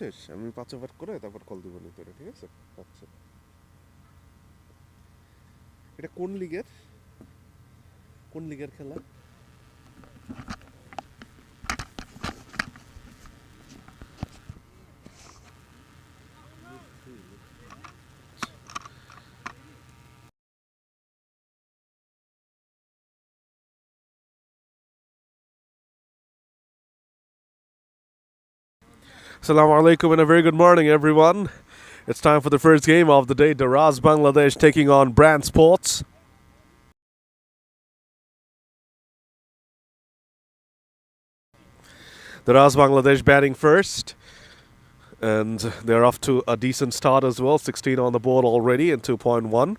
শেষ আমি 5 ওভার করে তারপর কল দিব নি তোরে, ঠিক আছে? আচ্ছা, এটা কোন লিগের খেলা? Assalamu alaikum and a very good morning, everyone. It's time for the first game of the day. Daraz, Bangladesh taking on Brand Sports. Daraz, Bangladesh batting first, and they're off to a decent start as well. 16 on the board already in 2.1.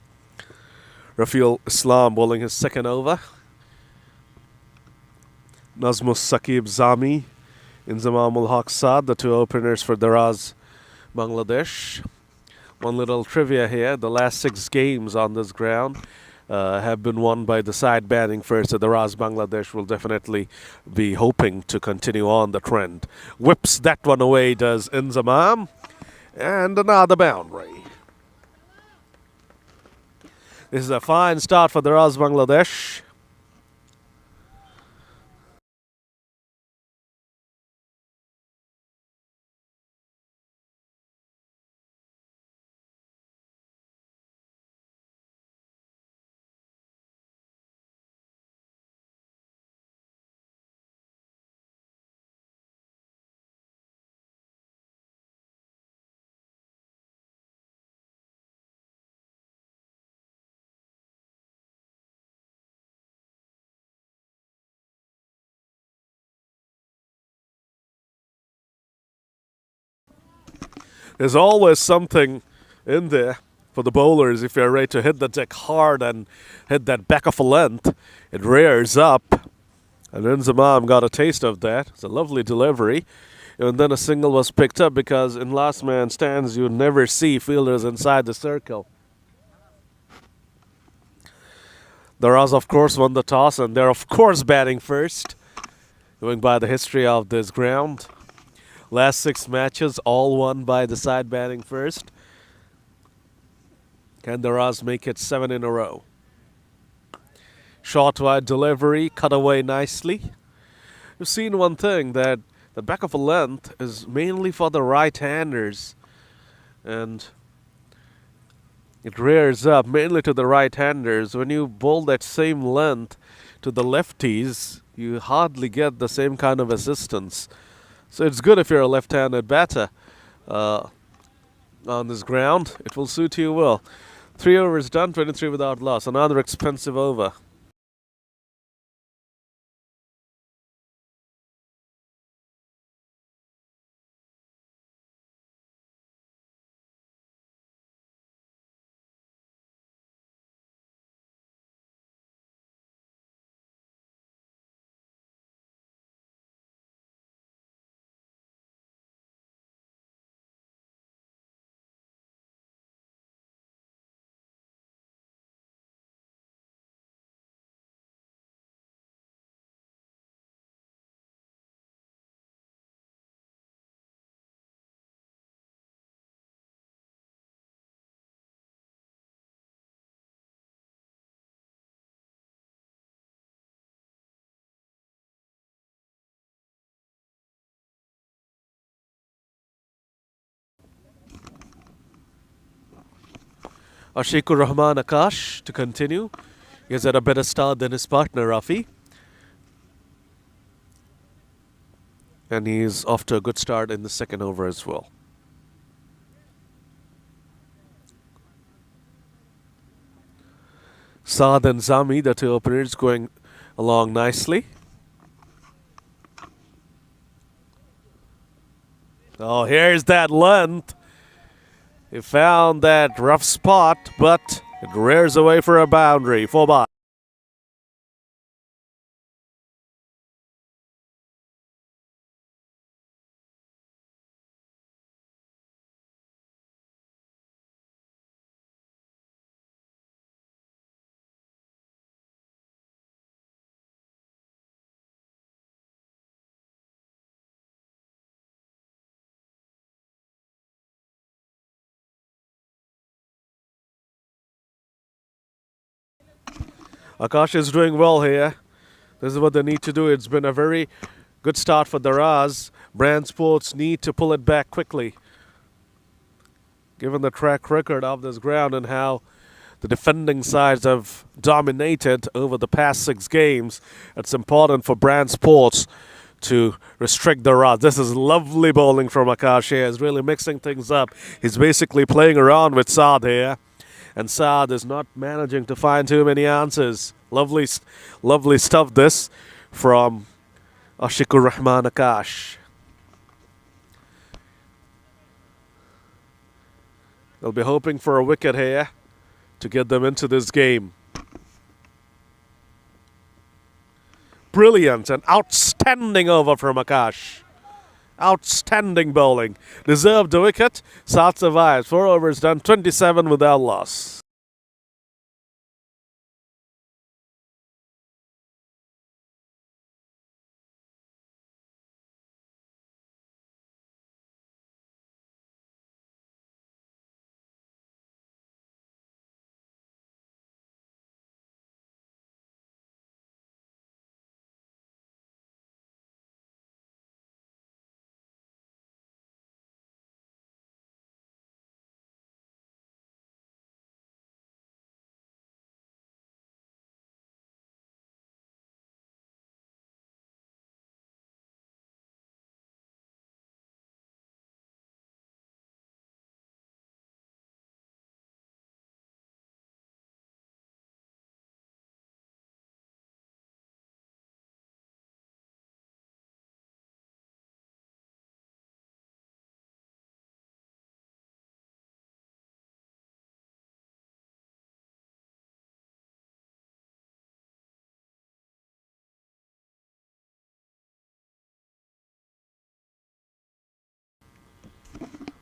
Rafiul Islam bowling his second over. Nazmus Saqib Zami, Inzamamul Haq Saad, the two openers for Daraz, Bangladesh. One little trivia here: the last 6 games on this ground have been won by the side batting first. So the Raz Bangladesh will definitely be hoping to continue on the trend. Whips that one away, does Inzamam. And another boundary. This is a fine start for the Raz Bangladesh. There's always something in there for the bowlers if you're ready to hit the deck hard and hit that back of a length. It rears up, and Inzamam got a taste of that. It's a lovely delivery. And then a single was picked up because in last man stands you never see fielders inside the circle. The Raz, of course, won the toss, and they're, of course, batting first, going by the history of this ground. Last 6 matches, all won by the side batting first. Can the Raz make it 7 in a row? Short wide delivery, cut away nicely. You've seen one thing, that the back of a length is mainly for the right-handers, and it rears up mainly to the right-handers. When you bowl that same length to the lefties, you hardly get the same kind of assistance. So it's good if you're a left-handed batter on this ground. It will suit you well. 3 overs done, 23 without loss. Another expensive over. Ashikur Rahman Akash to continue. He's at a better start than his partner Rafi. And he's off to a good start in the second over as well. Saad and Zami, the two openers, going along nicely. Oh, here's that length. He found that rough spot, but it rears away for a boundary. 4 by. Akash is doing well here. This is what they need to do. It's been a very good start for Daraz. Brand Sports need to pull it back quickly. Given the track record of this ground and how the defending sides have dominated over the past 6 games, it's important for Brand Sports to restrict Daraz. This is lovely bowling from Akash here. He's really mixing things up. He's basically playing around with Saad here. And Saad is not managing to find too many answers. Lovely stuff this from Ashikur Rahman Akash. They'll be hoping for a wicket here to get them into this game. Brilliant and outstanding over from Akash. Outstanding bowling. Deserved a wicket. Saad survives. 4 overs done, 27 without loss.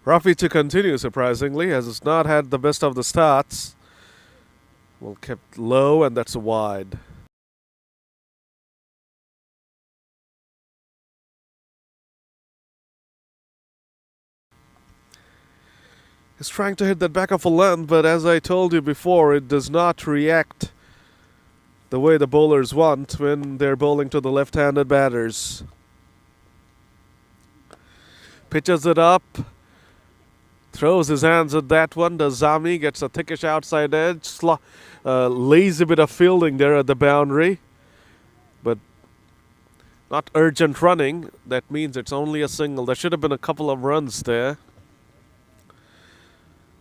Rafi to continue, surprisingly, as it's not had the best of the starts. Well, kept low, and that's a wide. He's trying to hit that back of a length, but as I told you before, it does not react the way the bowlers want when they're bowling to the left-handed batters. Pitches it up. Throws his hands at that one. Does Zami, gets a thickish outside edge. Lazy bit of fielding there at the boundary. But not urgent running. That means it's only a single. There should have been a couple of runs there.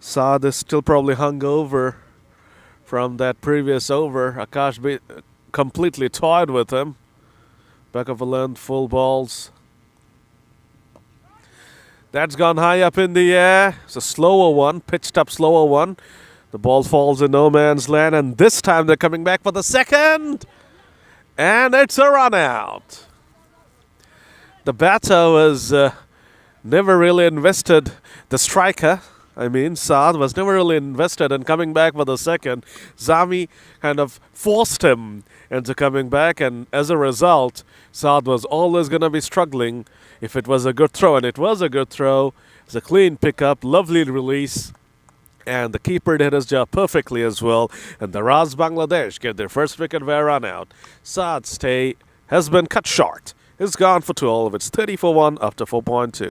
Saad is still probably hung over from that previous over. Akash completely toyed with him. Back of a length, full balls. That's gone high up in the air. It's a slower one, pitched up slower one. The ball falls in no man's land, and this time they're coming back for the second. And it's a run out. The batter was never really invested. The striker, Saad, was never really invested in coming back for the second. Zami kind of forced him into coming back, and as a result, Saad was always going to be struggling if it was a good throw, and it was a good throw. It's a clean pickup, lovely release, and the keeper did his job perfectly as well. And Daraz Bangladesh get their first wicket via run out. Saad's stay has been cut short. It's gone for 12. It's 30 for 1 after 4.2.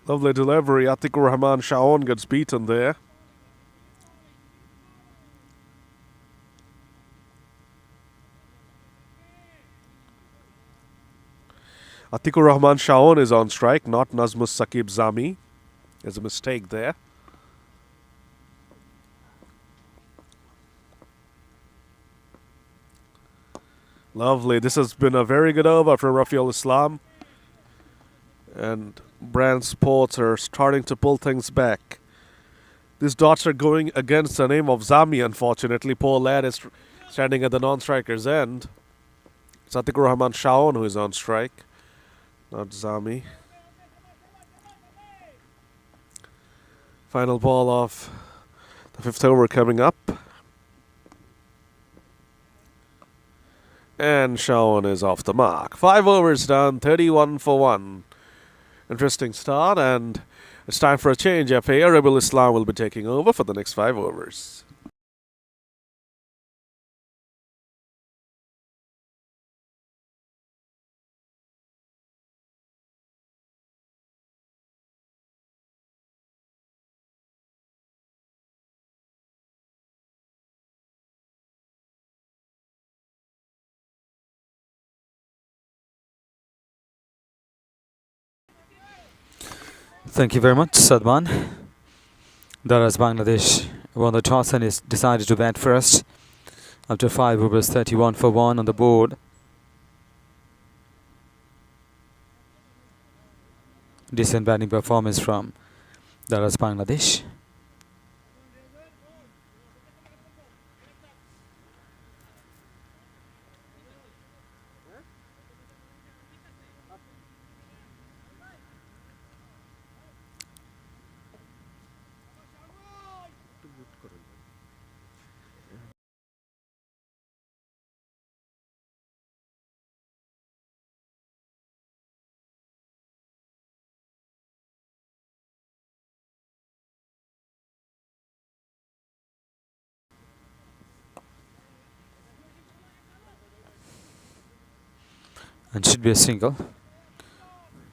Lovely delivery. Atikur Rahman Shaon gets beaten there. Atikur Rahman Shaon is on strike, not Nazmus Saqib Zami. There's a mistake there. Lovely. This has been a very good over from Rafiul Islam. And Brand Sports are starting to pull things back. These dots are going against the name of Zami, unfortunately. Poor lad is standing at the non-striker's end. It's Atikur Rahman Shaon who is on strike, not Zami. Final ball of the fifth over coming up. And Shaon is off the mark. 5 overs done, 31 for 1. Interesting start, and it's time for a change up here. Rafiul Islam will be taking over for the next 5 overs. Thank you very much, Sadman. Daraz Bangladesh won the toss and is decided to bat first. After 5 overs, 31 for 1 on the board. Decent batting performance from Daraz Bangladesh. And should be a single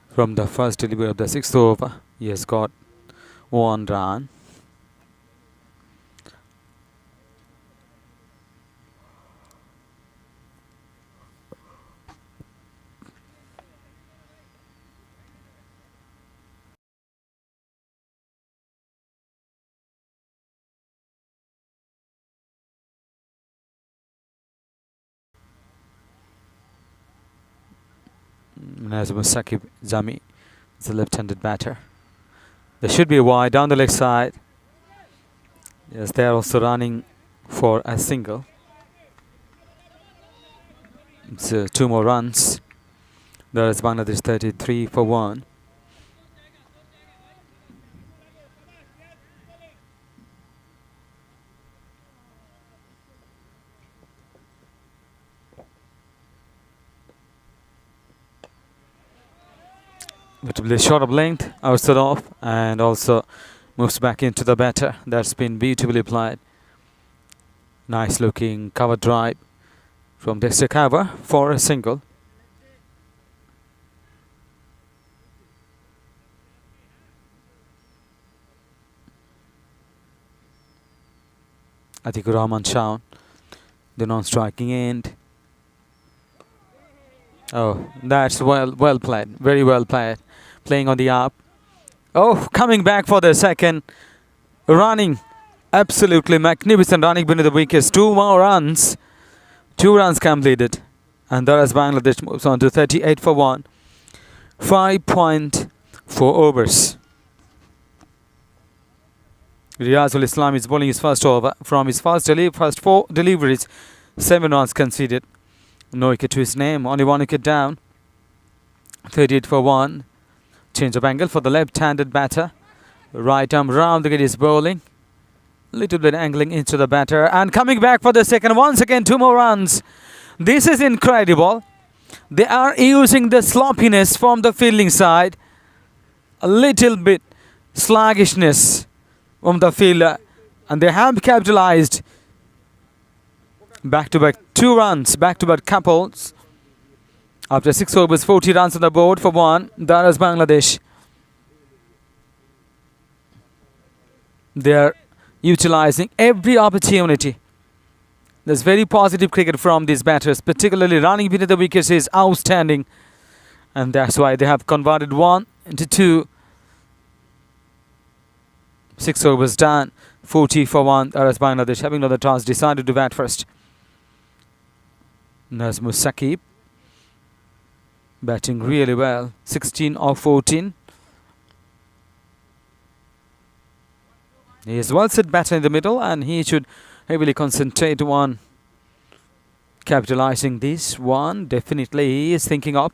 from the first delivery of the 6th over. He has got 1 run. Nazmus Saqib Zami is a left-handed batter. There should be a wide down the leg side. Yes, they are also running for a single. It's 2 more runs. There is Bangladesh 33 for 1. But a short of length, outside off, and also moves back into the batter. That's been beautifully applied. Nice looking cover drive from Dexter Cover for a single. Atikur Rahman Shaon, the non-striking end. Oh, that's well played, very well played. Playing on the up. Oh, coming back for the second. Running, absolutely magnificent running beneath the wickets. 2 more runs. 2 runs completed. And Daraz Bangladesh moves on to 38 for 1. 5.4 overs. Riazul Islam is bowling his first over. From his first 4 deliveries, 7 runs conceded. No wicket to his name, only 1 wicket down. 38 for 1. Change of angle for the left-handed batter. Right arm round the gate is bowling. Little bit angling into the batter. And coming back for the second. Once again, 2 more runs. This is incredible. They are using the sloppiness from the fielding side. A little bit sluggishness from the fielder. And they have capitalized. Back-to-back 2 runs, back-to-back couples. After 6 overs, 40 runs on the board for 1. Daraz Bangladesh. They are utilizing every opportunity. There's very positive cricket from these batters, particularly running between the wickets is outstanding. And that's why they have converted 1 into 2. 6 overs done. 40 for 1. Whereas Bangladesh, having another toss, decided to bat first. Nazmul Saqib batting really well. 16 of 14. He is well set batter in the middle, and he should heavily concentrate on capitalizing this one. Definitely he is thinking of.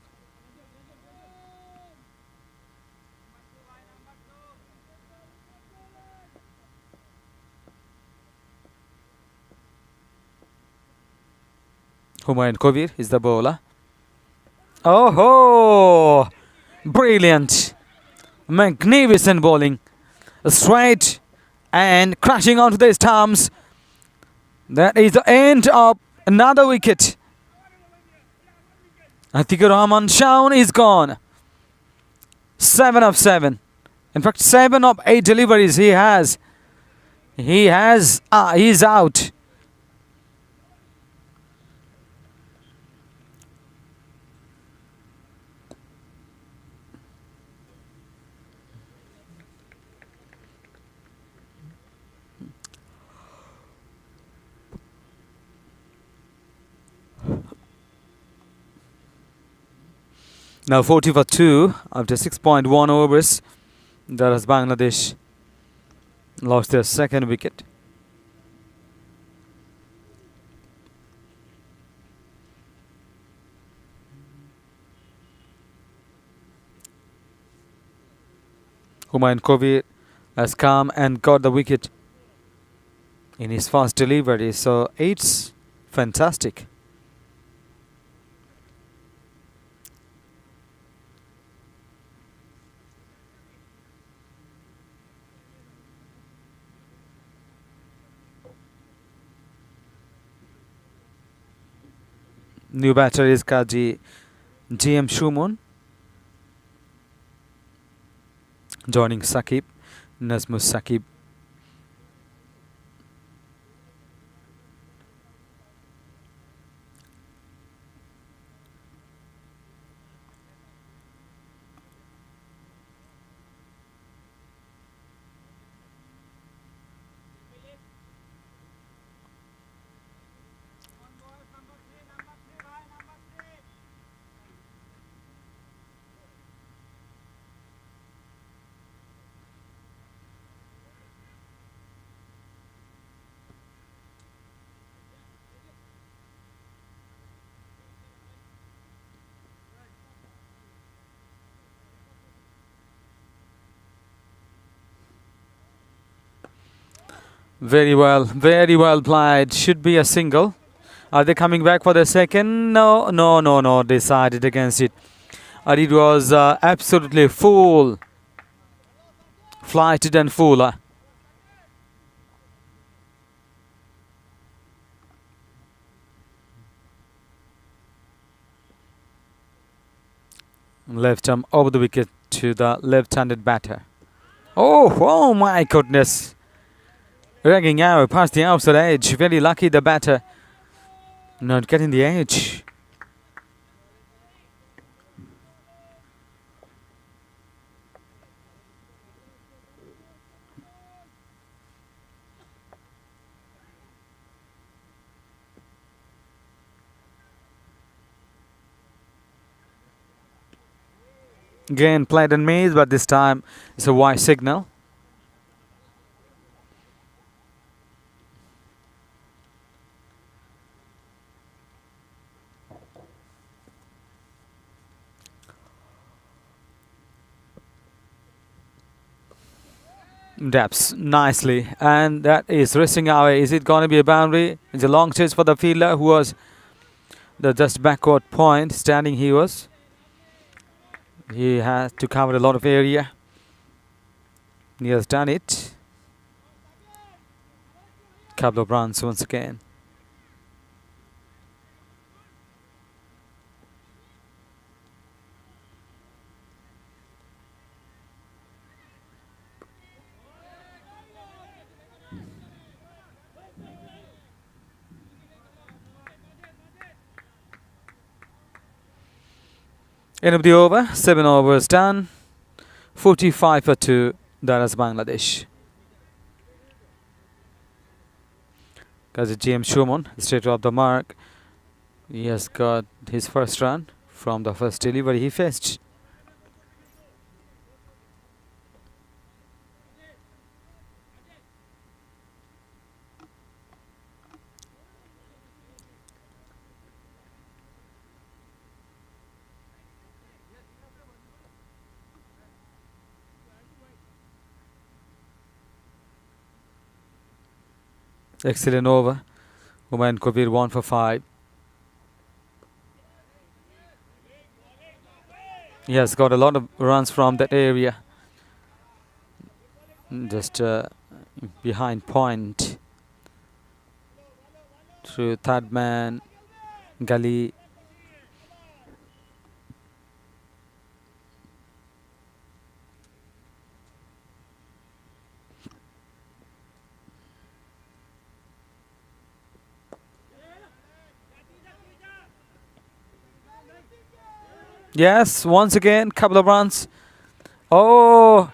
Humayun Kabir is the bowler. Oh ho! Brilliant! Magnificent bowling. Straight and crashing onto the stumps. That is the end of another wicket. Atikur Rahman Shaun is gone. 7 of 7. In fact, 7 of 8 deliveries he has. He's out. Now 40 for 2 after 6.1 overs. Daraz Bangladesh lost their second wicket. Humayun Kabir has come and got the wicket in his first delivery. So it's fantastic. New batter is Kaji GM Shumon, joining Saqib, Nazmul Saqib. Very well played. Should be a single. Are they coming back for the second? No. Decided against it. It was absolutely full. Flighted and full. Left arm over the wicket to the left-handed batter. Oh my goodness. Ragging out past the outside edge. Very lucky the batter not getting the edge. Again played and made, but this time it's a wide signal. Daps nicely, and that is racing away. Is it going to be a boundary? It's a long chase for the fielder who was the just backward point standing. He has to cover a lot of area. He has done it. Couple of runs once again. End of the over. 7 overs done. 45 for 2. Daraz Bangladesh. Kazi GM Shumon straight off the mark. He has got his first run from the first delivery he faced. Excellent over. Humayun Kabir 1 for 5. He has got a lot of runs from that area. Just behind point. Through third man, Gali. Yes, once again, couple of runs. Oh!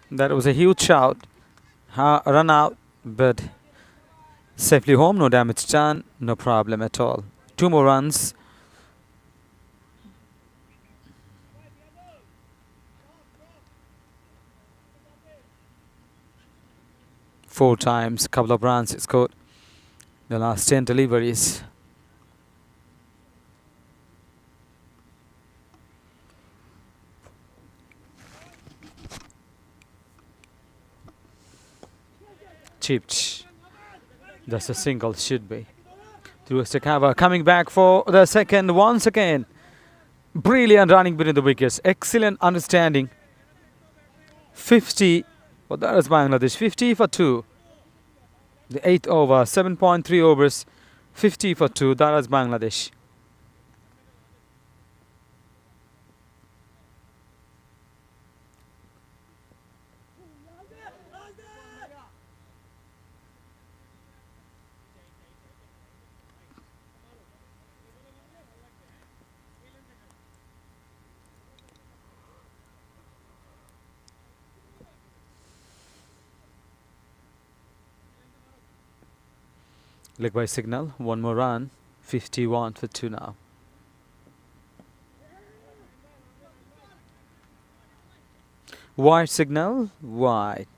That was a huge shout. Run out, but safely home, no damage done, no problem at all. 2 more runs. Four times, couple of runs he scored. The last 10 deliveries. Chipped. That's a single, should be. Through a cover, coming back for the second once again. Brilliant running between the wickets. Excellent understanding. 50. Well, that is Bangladesh. 50 for 2. The 8th over. 7.3 overs. 50 for 2. That is Bangladesh. Leg by signal. One more run. 51 for 2 now. Wide signal. Wide.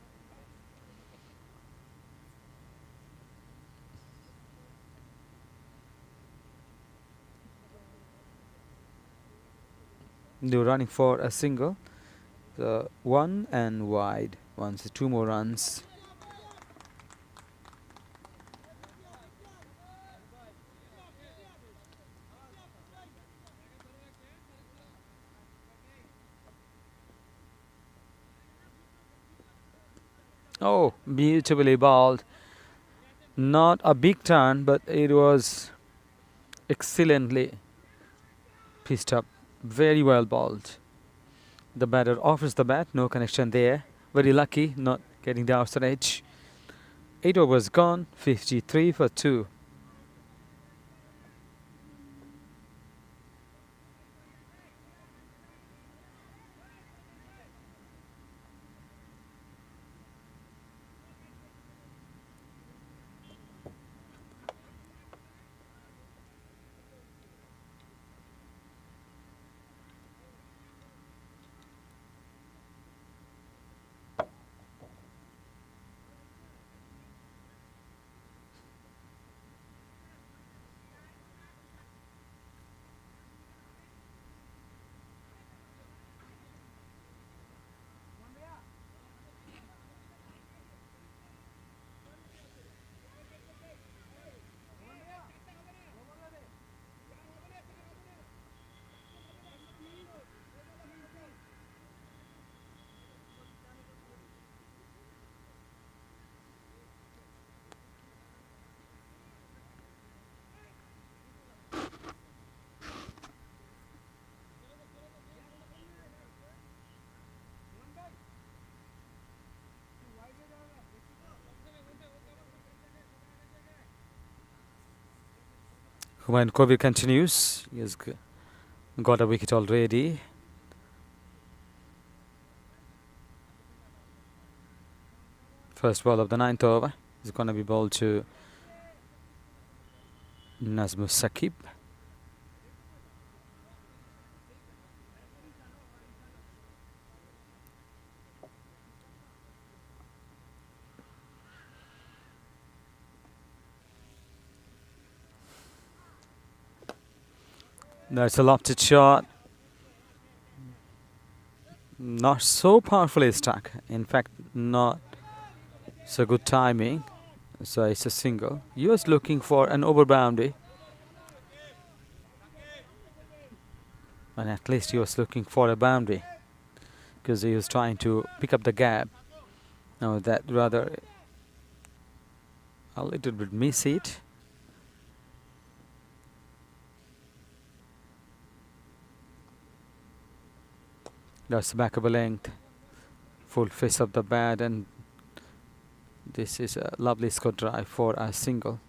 They were running for a single. So 1 and wide. Once 2 more runs. Oh, beautifully bowled. Not a big turn, but it was excellently pitched up. Very well bowled. The batter offers the bat, no connection there. Very lucky not getting the outside edge. 8 overs gone, 53 for 2. When Kobe continues, he has got a wicket already. First ball of the 9th over is going to be bowled to Nazmus Saqib. That's a lofted shot. Not so powerfully stuck. In fact, not so good timing. So it's a single. He was looking for an over boundary. And at least he was looking for a boundary, because he was trying to pick up the gap. Now that rather a little bit miss it. That's backable length, full face of the bat, and this is a lovely score drive for a single.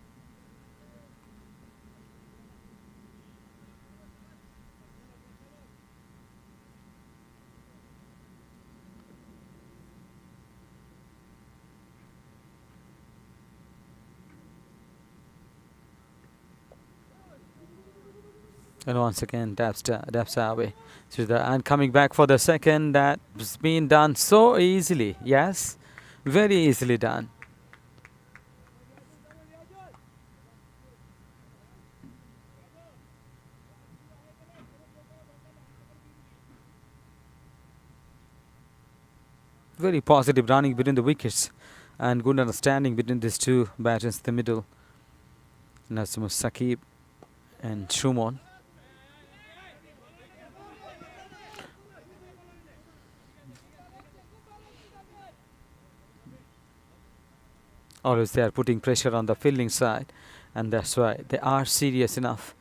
And once again, Dabs away. So and coming back for the second, that's been done so easily. Yes, very easily done. Very positive running between the wickets and good understanding between these two batters in the middle. Nazmus Saqib and Shumon. Always they are putting pressure on the fielding side, and that's why they are serious enough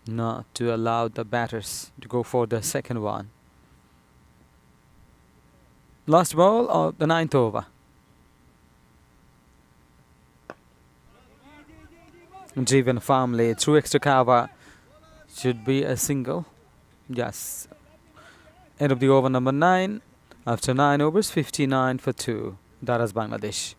not to allow the batters to go for the second one. Last ball of the 9th over. Driven firmly through extra cover. Should be a single. Yes. End of the over number 9. After 9 overs, 59 for 2. Daraz, Bangladesh.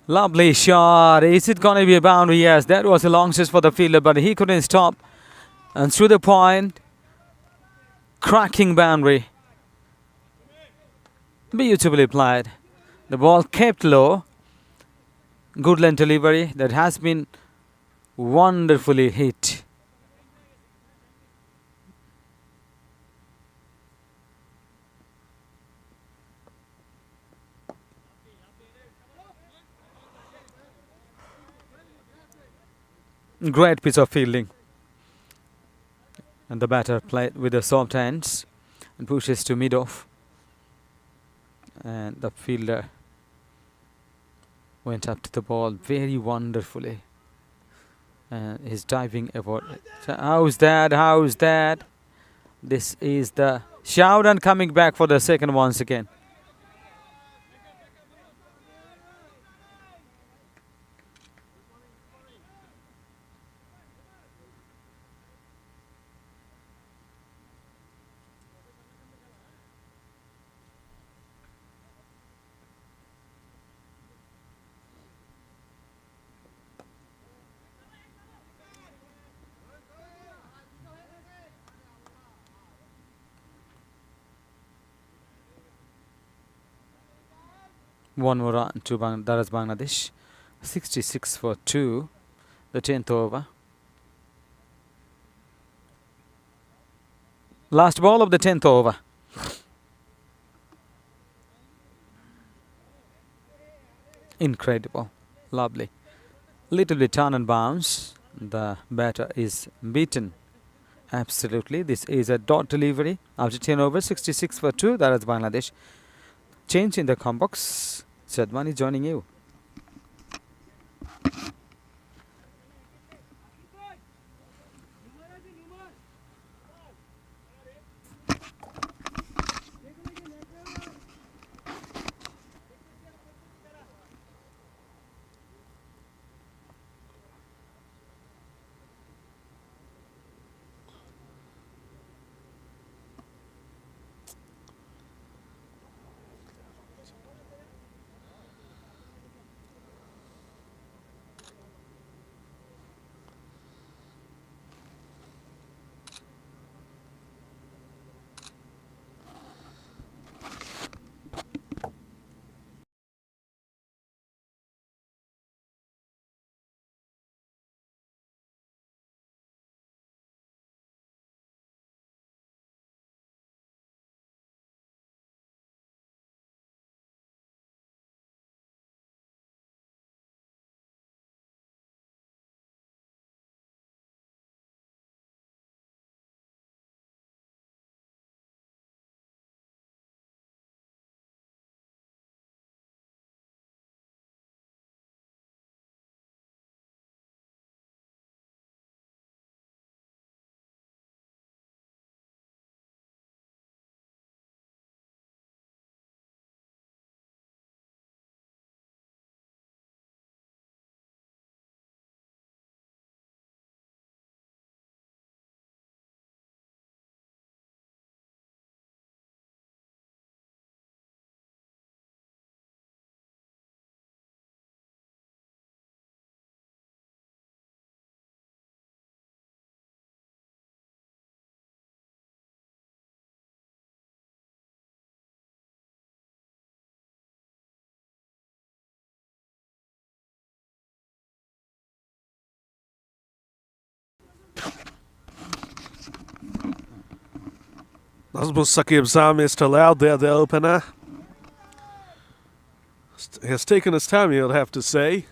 Lovely shot. Is it going to be a boundary? Yes, that was a long shot for the fielder, but he couldn't stop. And through the point, cracking boundary. Beautifully played. The ball kept low. Good length delivery that has been wonderfully hit. Great piece of fielding. And the batter played with the soft hands and pushes to mid-off. And the fielder went up to the ball very wonderfully. And his diving effort. So how's that? How's that? This is the shout, and coming back for the second once again. One more run to Daraz, Bangladesh. 66 for 2. The 10th over. Last ball of the 10th over. Incredible. Lovely. little bit turn and bounce. The batter is beaten. Absolutely. This is a dot delivery. After 10 overs, 66 for 2. That is Bangladesh. Change in the com box. Sadmani joining you. Nazmul Saqib Zami is still out there, the opener. He has taken his time, you'll have to say.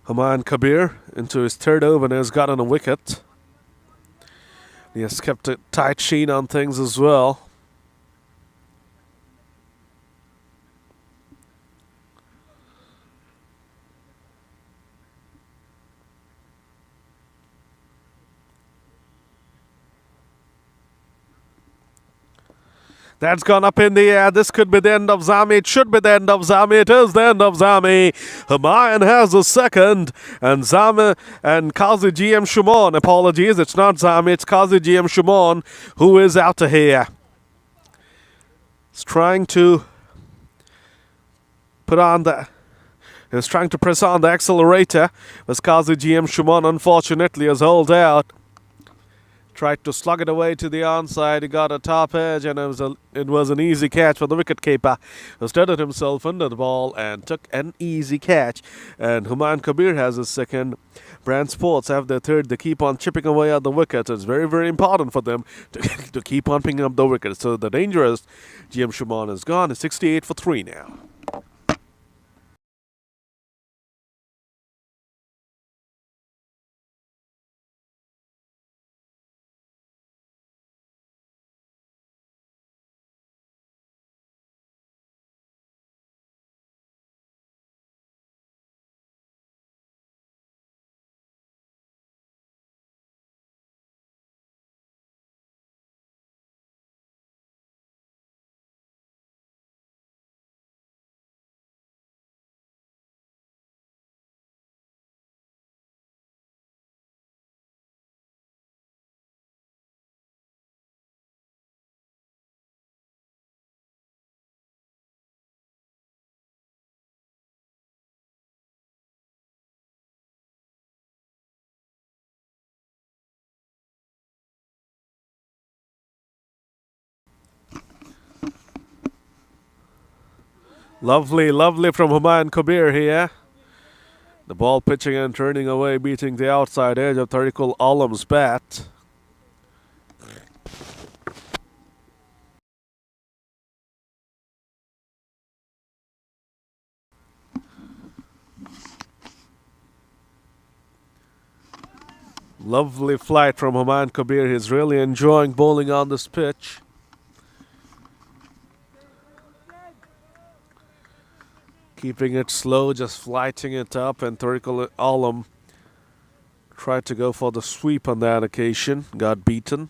Humayun Kabir into his third over and has gotten a wicket. He has kept a tight sheen on things as well. That's gone up in the air. This could be the end of Zami. It should be the end of Zami. It is the end of Zami. Humayun has a second. And Zami and Qazi GM Shumon. Apologies, it's not Zami. It's Qazi GM Shumon who is out of here. He's trying to put on the... He's trying to press on the accelerator. But Qazi GM Shumon unfortunately has held out. Tried to slug it away to the onside. He got a top edge, and it was an easy catch for the wicketkeeper, who steadied himself under the ball and took an easy catch. And Humayun Kabir has his second. Brand Sports have their third. They keep on chipping away at the wickets. It's very, very important for them to keep on picking up the wickets. So the dangerous GM Shumon is gone. It's 68 for 3 now. Lovely, lovely from Humayun Kabir here. The ball pitching and turning away, beating the outside edge of Tariqul Alam's bat. Lovely flight from Humayun Kabir. He's really enjoying bowling on this pitch. Keeping it slow, just flighting it up, and Tariq Alam tried to go for the sweep on that occasion. Got beaten.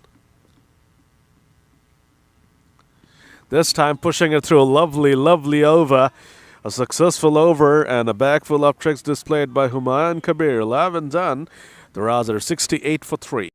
This time pushing it through a lovely, lovely over. A successful over and a bag full of tricks displayed by Humayun Kabir. 11 done. Daraz are 68 for 3.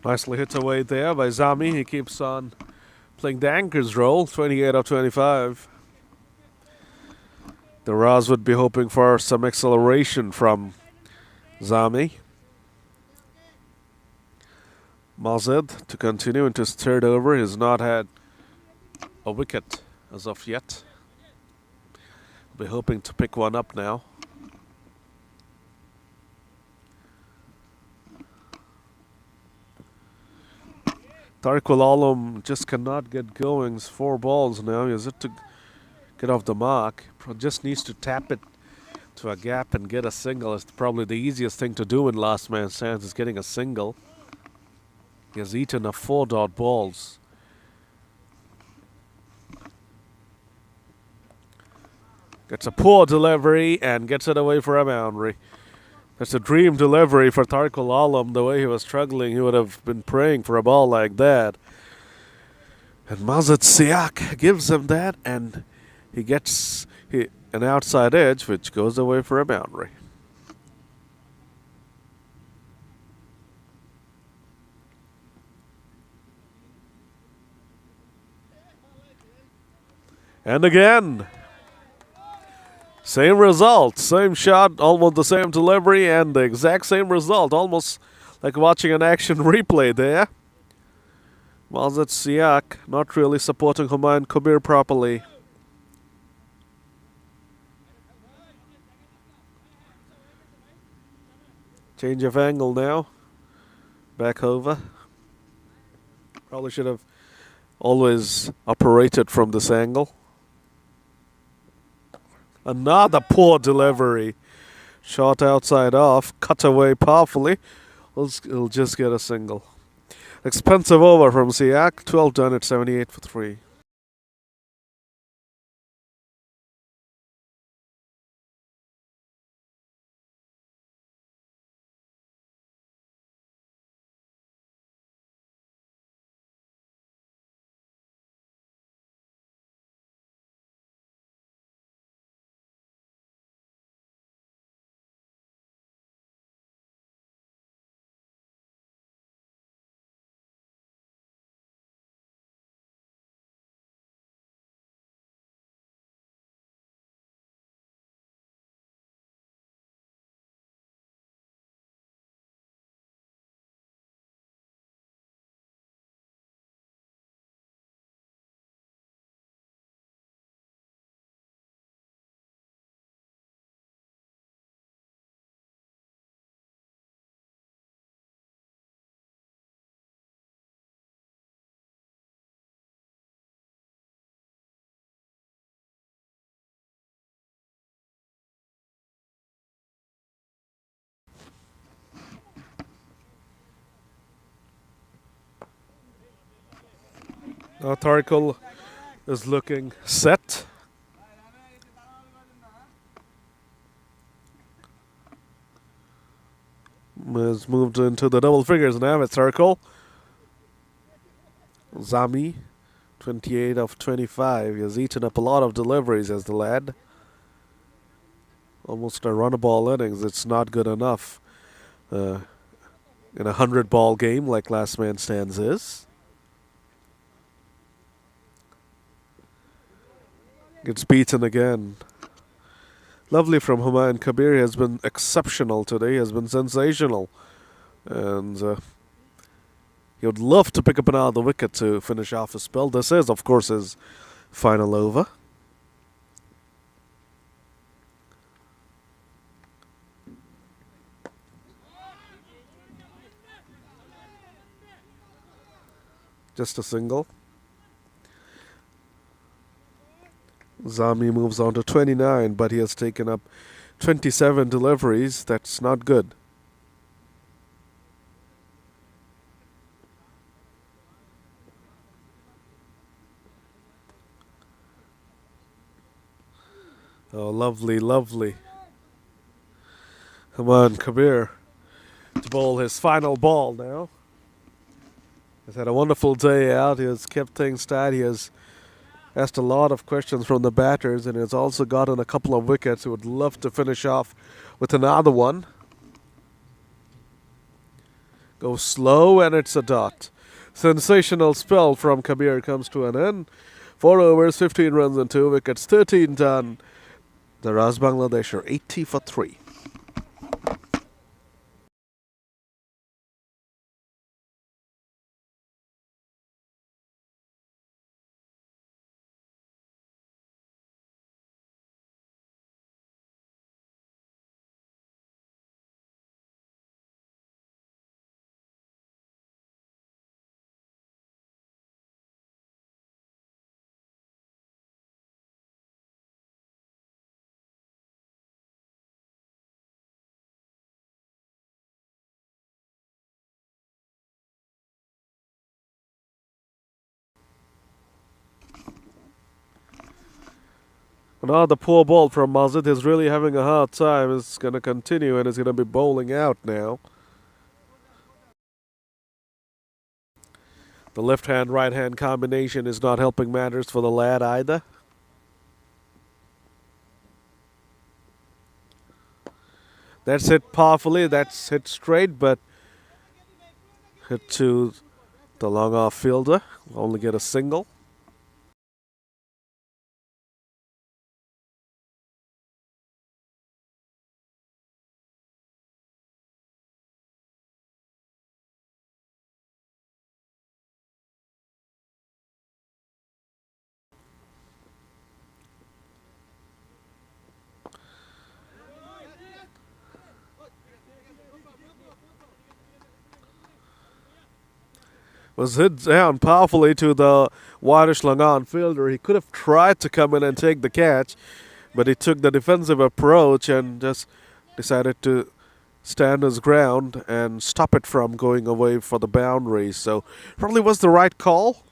Nicely hit away there by Zami. He keeps on playing the anchor's role. 28 of 25. Daraz would be hoping for some acceleration from Zami. Mazid to continue into his third over. He's not had a wicket as of yet. Be hoping to pick one up now. Tariq Alam just cannot get going. It's 4 balls now. He has it to get off the mark. Just needs to tap it to a gap and get a single. It's probably the easiest thing to do in last man stands is getting a single. He has eaten a 4 dot balls. Gets a poor delivery and gets it away for a boundary. That's a dream delivery for Tariq Alam. The way he was struggling, he would have been praying for a ball like that. And Mazid Siak gives him that, and he gets an outside edge, which goes away for a boundary. And again, same result, same shot, almost the same delivery, and the exact same result. Almost like watching an action replay there. Mazid Siak not really supporting Humayun Kabir properly. Change of angle now. Back over. Probably should have always operated from this angle. Another poor delivery. Shot outside off. Cut away powerfully. He'll just get a single. Expensive over from Siak. 12 done at 78 for 3. Now Tariq is looking set. Has moved into the double figures now with Tariq. Zami, 28 of 25. He has eaten up a lot of deliveries as the lad. Almost a run-a-ball innings. It's not good enough in a 100-ball game like last man stands is. Gets beaten again. Lovely from Humayun Kabir. He has been exceptional today. He has been sensational. And he would love to pick up another wicket to finish off his spell. This is, of course, his final over. Just a single. Zami moves on to 29, but he has taken up 27 deliveries. That's not good. Oh, lovely, lovely. Come on, Kabir to bowl his final ball now. He's had a wonderful day out. He has kept things tight. He has asked a lot of questions from the batters and has also gotten a couple of wickets. He would love to finish off with another one. Goes slow and it's a dot. Sensational spell from Kabir comes to an end. 4 overs, 15 runs and 2 wickets, 13 done. Daraz Bangladesh are 80 for 3. Now the poor ball from Mazid is really having a hard time. It's going to continue and is going to be bowling out now. The left hand, right hand combination is not helping matters for the lad either. That's hit powerfully, that's hit straight, but hit to the long off fielder. Only get a single. Was hit down powerfully to the Wadish Langan fielder. He could have tried to come in and take the catch, but he took the defensive approach and just decided to stand his ground and stop it from going away for the boundary. So probably was the right call.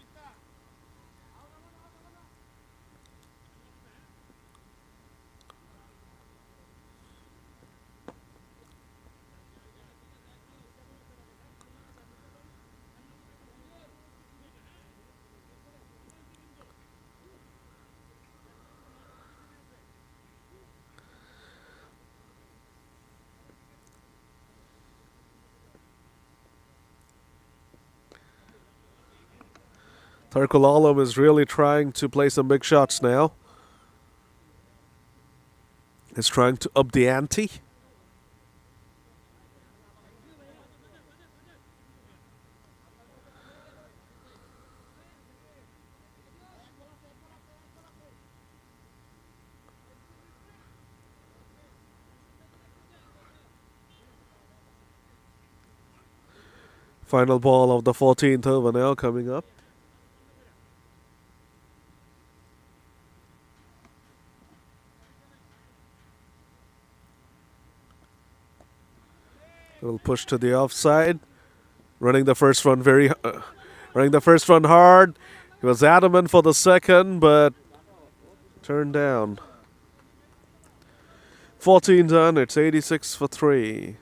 Tarkul Alam is really trying to play some big shots now. He's trying to up the ante. Final ball of the 14th over now coming up. Little push to the offside. Running the first run running the first run hard. He was adamant for the second, but turned down. 14 done. It's 86 for 3.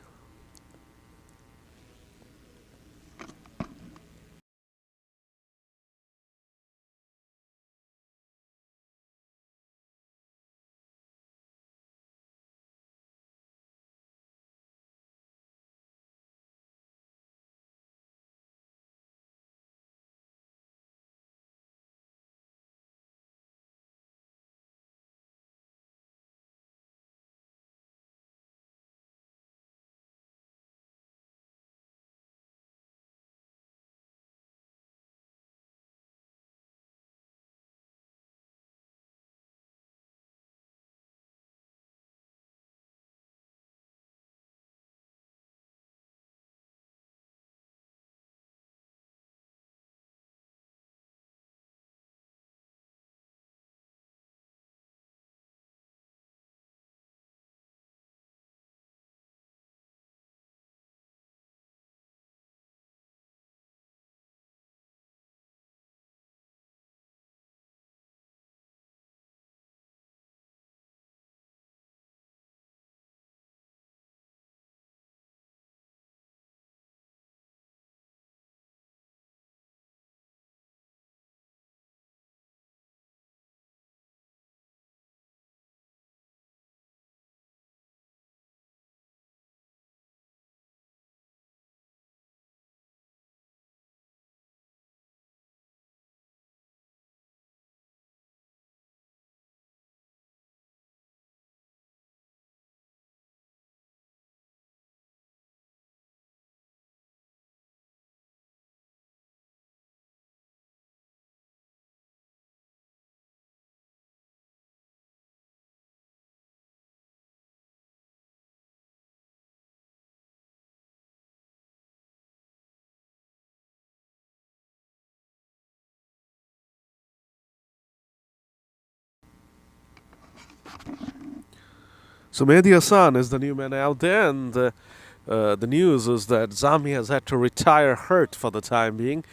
So Mehdi Hassan is the new man out there, and the news is that Zami has had to retire hurt for the time being.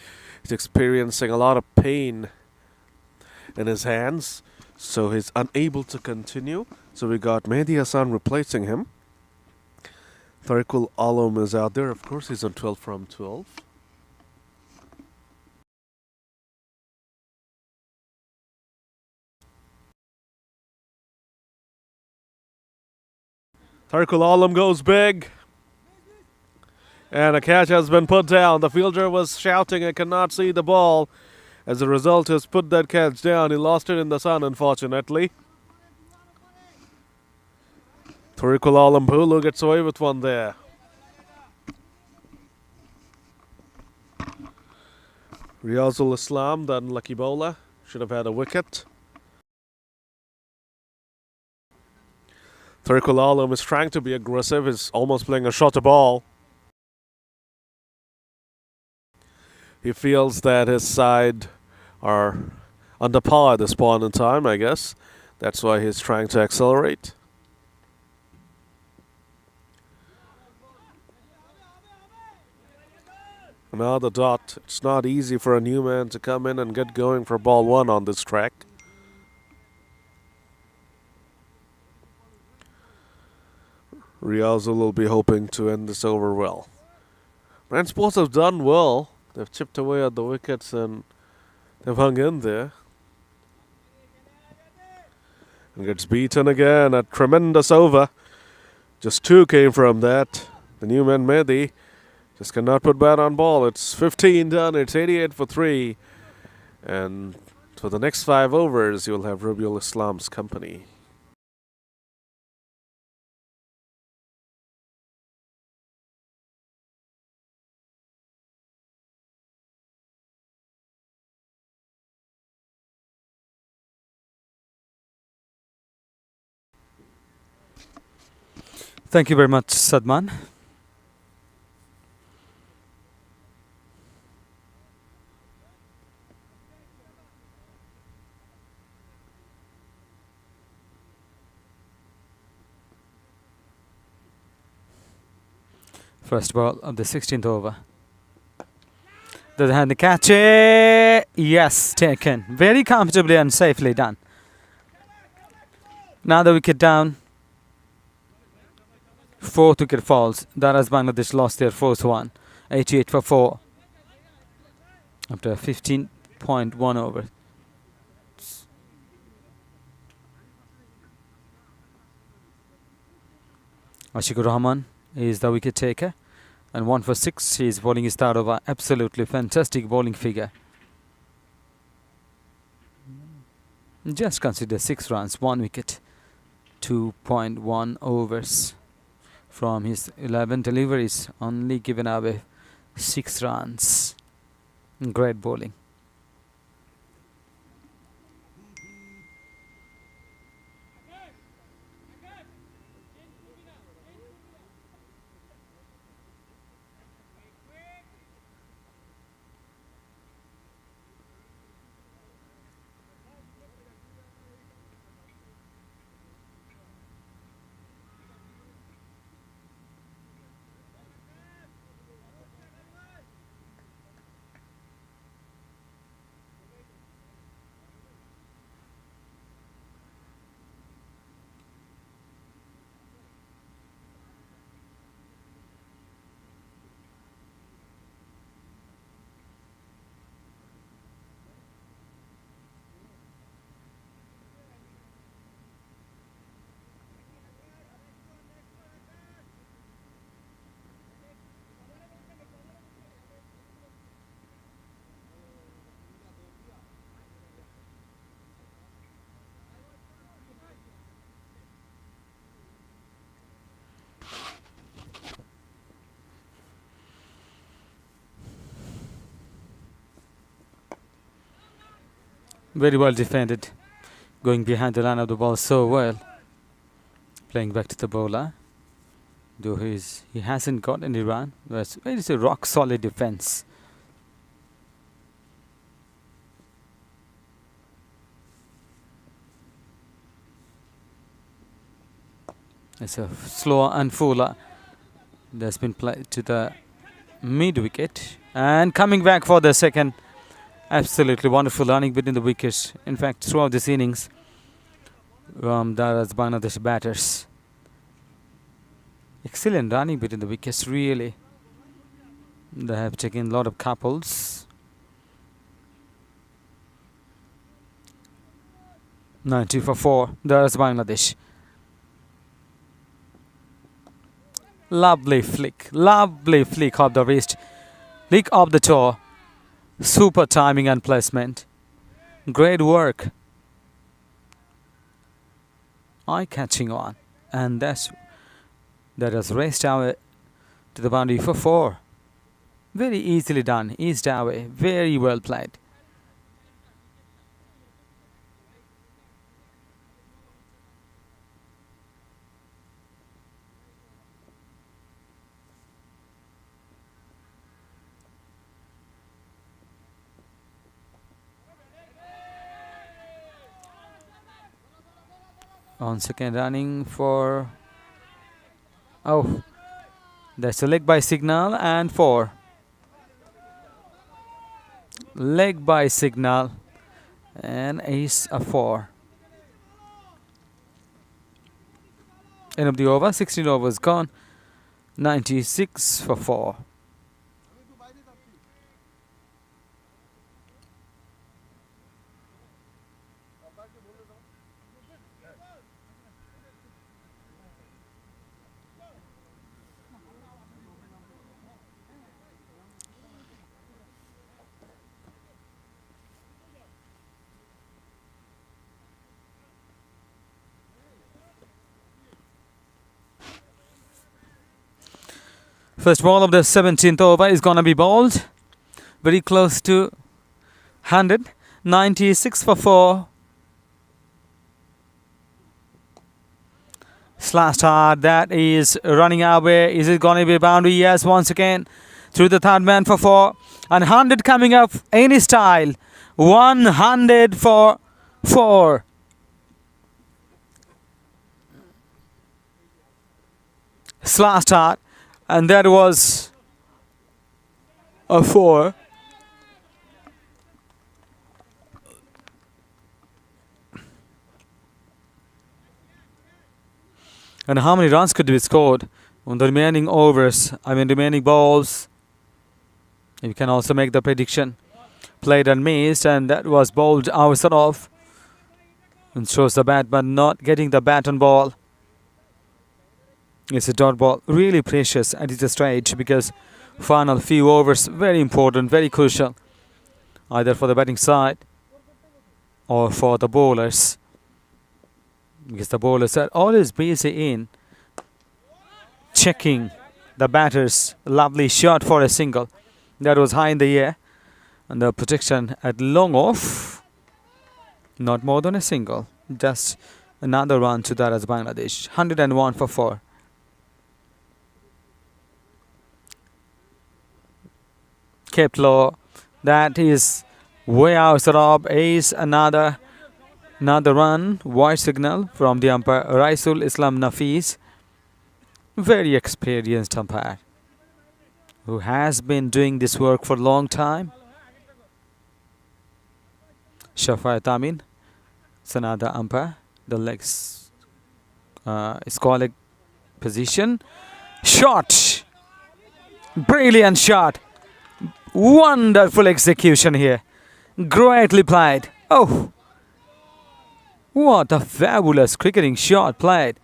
He's experiencing a lot of pain in his hands, so he's unable to continue. So we got Mehdi Hassan replacing him. Tariqul Alam is out there. Of course, he's on 12 from 12. Tariqul Alam goes big. And a catch has been put down. The fielder was shouting and cannot see the ball. As a result, has put that catch down. He lost it in the sun, unfortunately. Tariqul Alam Bhulu gets away with one there. Riyazul Islam, the unlucky bowler, should have had a wicket. Tariqul Alam is trying to be aggressive. He's almost playing a shorter ball. He feels that his side are under par at this point in time, I guess. That's why he's trying to accelerate. Another dot. It's not easy for a new man to come in and get going for ball one on this track. Riyazul will be hoping to end this over well. Man Sports have done well. They've chipped away at the wickets and they've hung in there. And gets beaten again. A tremendous over. Just two came from that. The new man Mehdi just cannot put bat on ball. It's 15 done. It's 88 for 3. And for the next 5 overs, you'll have Rubiul Islam's company. Thank you very much, Sadman. First ball of the 16th over. The hand the catch. Yes, taken. Very comfortably and safely done. Now the wicket down. 4th wicket falls. Daraz Bangladesh lost their first one. 88 for 4. After 15.1 over. Ashikur Rahman is the wicket taker. And 1 for 6. He is bowling his third over. Absolutely fantastic bowling figure. Just consider 6 runs, 1 wicket. 2.1 overs. From his 11 deliveries, only given away 6 runs. Great bowling. Very well defended. Going behind the line of the ball so well. Playing back to the bowler. Though he hasn't got any run. But it is a rock solid defense. It's a slow and full. That's been played to the mid wicket. And coming back for the second. Absolutely wonderful running between the wickets. In fact, throughout this innings, Daraz Bangladesh batters. Excellent running between the wickets, really. They have taken a lot of couples. 90 for 4. Daraz Bangladesh. Lovely flick of the wrist. Flick of the toe. Super timing and placement. Great work. Eye-catching one. And that has raced away to the boundary for 4. Very easily done. Eased away. Very well played. On second running for... Oh, that's a leg by signal and 4. Leg by signal and ace a 4. End of the over. 16 overs gone. 96 for 4. First ball of the 17th over is going to be bowled. Very close to 100. 96 for 4. Slashed hard. That is running away. Is it going to be a boundary? Yes, once again. Through the third man for 4. And 100 coming up. Any style. 100 for 4. Slashed hard. And that was a 4. And how many runs could be scored on the remaining overs? Remaining balls. You can also make the prediction. Played and missed, and that was bowled outside off. And shows the bat, but not getting the bat on ball. It's a dot ball, really precious at its stage because final few overs very important, very crucial, either for the batting side or for the bowlers, because the bowlers are always busy in checking the batter's lovely shot for a single. That was high in the air, and the protection at long off, not more than a single, just another run to Daraz Bangladesh. 101 for 4. Kept low. That is way outside of ace. Another run. White signal from the umpire Raisul Islam Nafis. Very experienced umpire who has been doing this work for a long time. Shafayat Amin, it's another umpire. The legs is called position. Shot. Brilliant shot. Wonderful execution here. Greatly played. Oh, what a fabulous cricketing shot played.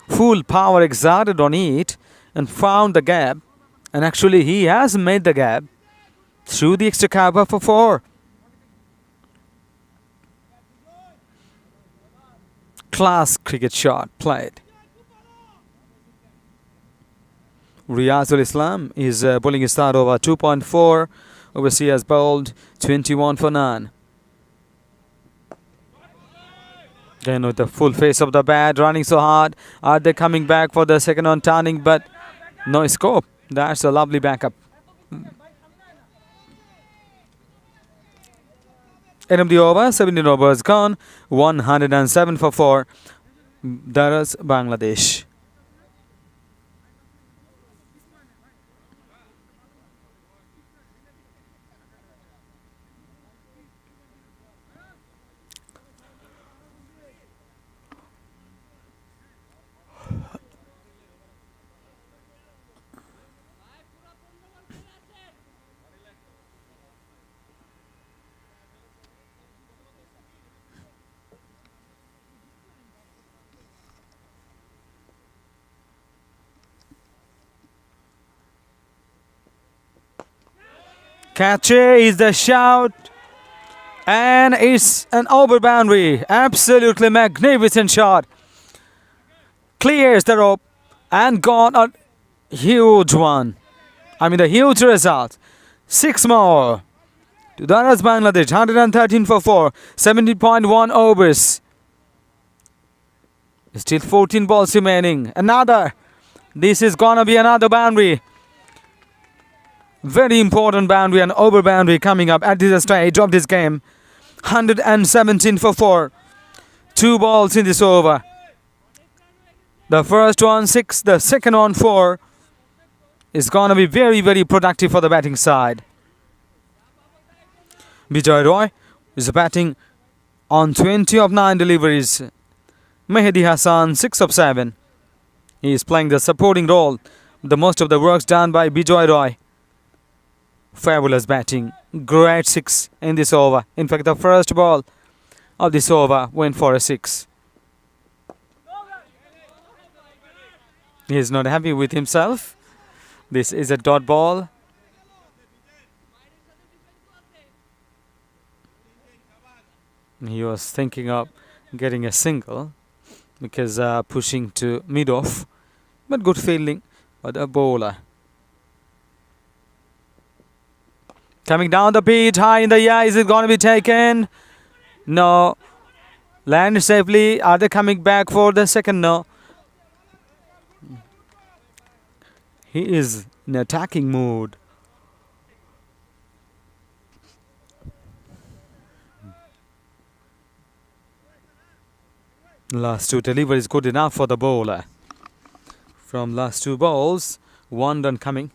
Full power exerted on it and found the gap. And actually he has made the gap through the extra cover for 4. Class cricket shot played. Riyazul Islam is bowling his start over 2.4. Overseas has bowled 21 for 9. Again with the full face of the bat, running so hard. Are they coming back for the second on turning? But no scope. That's a lovely backup. End of the over. 17 overs gone. 107 for 4. Daraz Bangladesh. Catch is the shout. And it's an over boundary. Absolutely magnificent shot. Clears the rope and got a huge one. I mean, the huge result. 6 more. To Daraz Bangladesh, 113 for 4. 70.1 overs. Still 14 balls remaining. Another. This is gonna be another boundary. Very important boundary and over boundary coming up at this stage of this game. 117 for 4. 2 balls in this over. The first one 6, the second one 4. Is gonna be very, very productive for the batting side. Bijoy Roy is batting on 20 of 9 deliveries. Mehdi Hassan 6 of 7. He is playing the supporting role. The most of the works done by Bijoy Roy. Fabulous batting. Great 6 in this over. In fact, the first ball of this over went for a 6. He is not happy with himself. This is a dot ball. He was thinking of getting a single because pushing to mid-off. But good fielding by the bowler. Coming down the pitch, high in the air. Is it going to be taken? No. Land safely. Are they coming back for the second? No. He is in attacking mood. Last 2 deliveries good enough for the bowler. From last 2 balls, 1 run coming.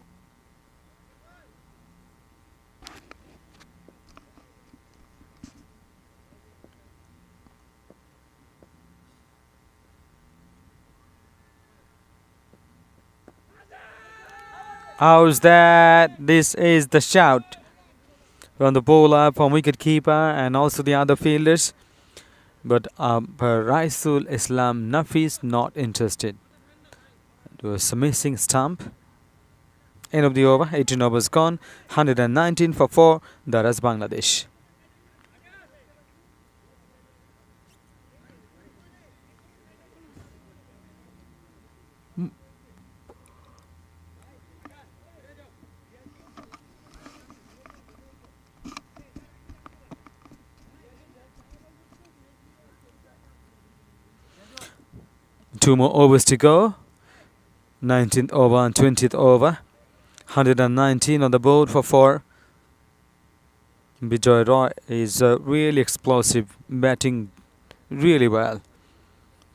How's that? This is the shout from the bowler, from wicket keeper and also the other fielders. But Raisul Islam Nafis not interested. It was a missing stump. End of the over. 18 overs gone. 119 for 4. Daraz Bangladesh. Two more overs to go. 19th over and 20th over. 119 on the board for 4. Bijoy Roy is really explosive, batting really well.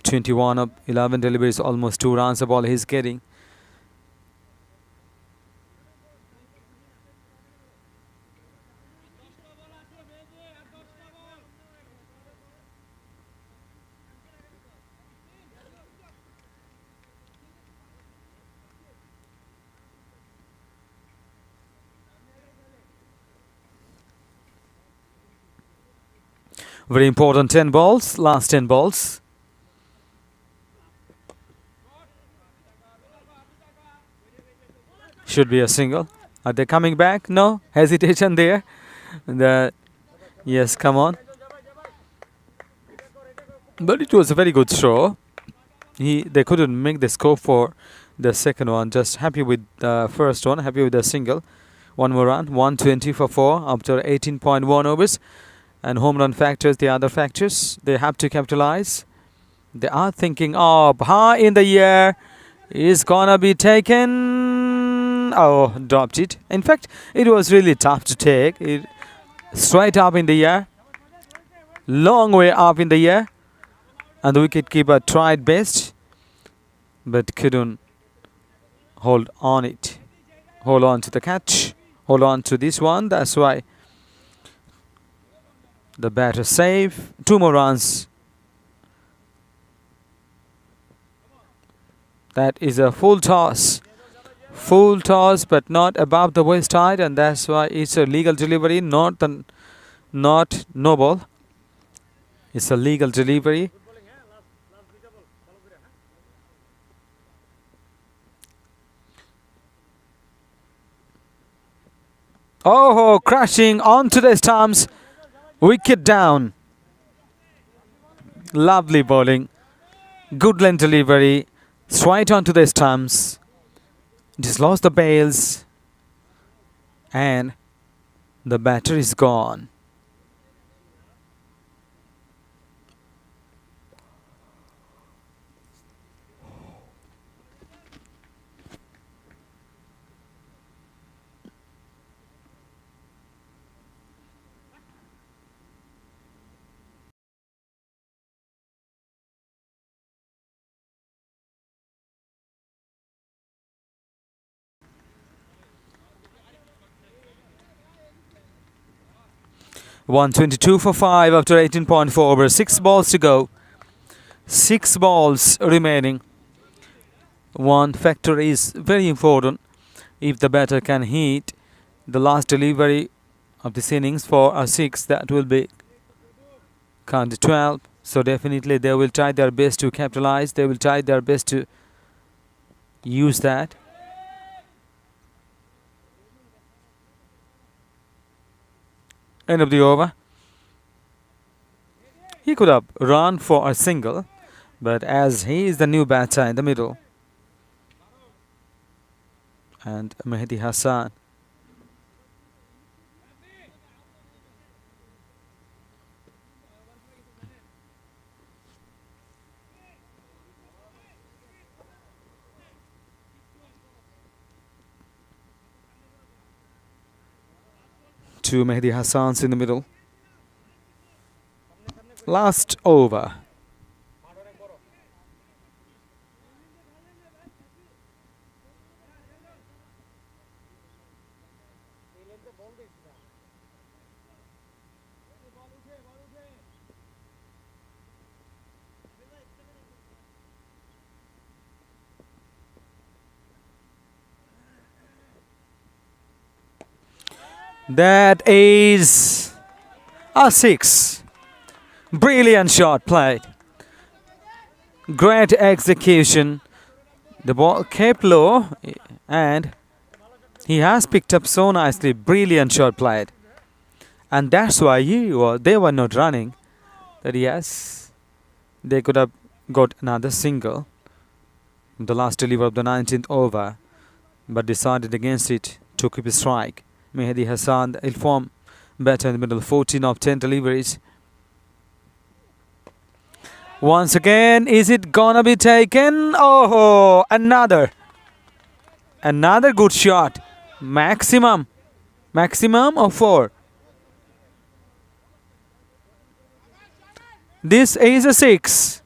21 of 11 deliveries, almost 2 runs a ball he's getting. Very important 10 balls, last 10 balls. Should be a single. Are they coming back? No? Hesitation there. Yes, come on. But it was a very good throw. They couldn't make the score for the second one. Just happy with the first one, happy with the single. One more run, 120 for 4 after 18.1 overs. And home run factors, the other factors, they have to capitalize. They are thinking of high in the air. Is gonna be taken. Oh, dropped it. In fact, it was really tough to take. It straight up in the air. Long way up in the air. And the wicketkeeper tried best, but couldn't hold on it. Hold on to the catch. Hold on to this one. That's why the batter save. 2 more runs. That is a full toss. Full toss, but not above the waist height, and that's why it's a legal delivery, not no ball. It's a legal delivery. Oh, crashing onto the stumps. Wicket down. Lovely bowling. Good length delivery. Straight onto the stumps. Just lost the bails. And the batter is gone. (122 for 5 after 18.4 overs. 6 balls to go. 6 balls remaining. One factor is very important. If the batter can hit the last delivery of this innings for a 6, that will be count 12. So definitely they will try their best to capitalize. They will try their best to use that. End of the over. He could have run for a single, but as he is the new batter in the middle, and Mehdi Hassan two Mehdi Hassans in the middle. Last over. That is a 6. Brilliant shot played. Great execution. The ball kept low and he has picked up so nicely. Brilliant shot played. And that's why they were not running. That yes, they could have got another single in the last delivery of the 19th over, but decided against it to keep a strike. Mehdi Hassan, the ill-form batter in the middle, 14 of 10 deliveries. Once again, is it gonna be taken? Oh, another good shot. Maximum of 4. This is a 6.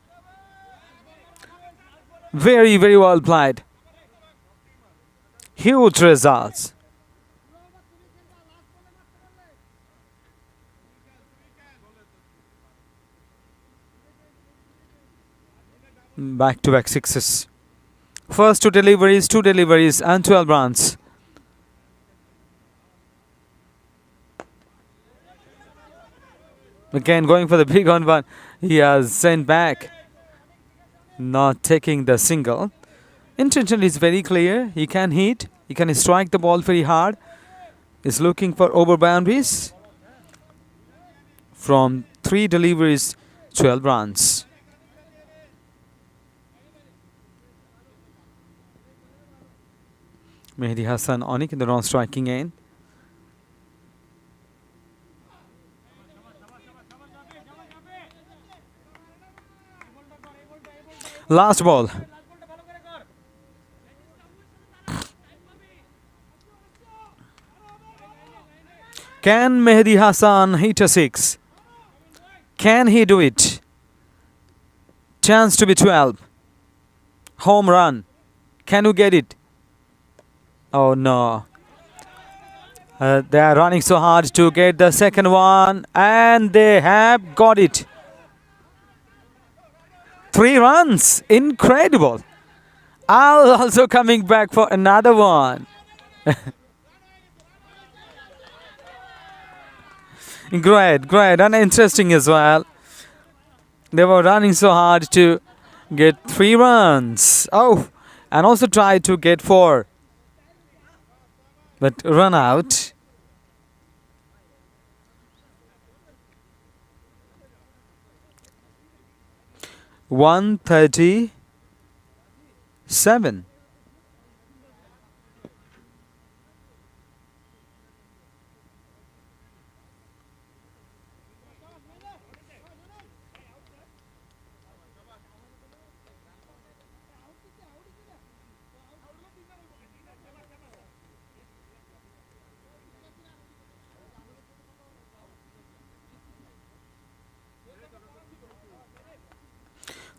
Very, very well played. Huge results. Back-to-back 6s. First 2 deliveries and 12 runs. Again going for the big one. He has sent back, not taking the single. Intention is very clear. He can hit. He can strike the ball very hard. He's looking for over boundaries. From 3 deliveries, 12 runs. Mehdi Hassan Onik in the non-striking end. Last ball. Can Mehdi Hassan hit a 6? Can he do it? Chance to be 12. Home run. Can you get it? Oh no. They are running so hard to get the second one, and they have got it. 3 runs. Incredible. Al also coming back for another one. Great, and interesting as well. They were running so hard to get 3 runs. Oh, and also tried to get 4. But run out. 137.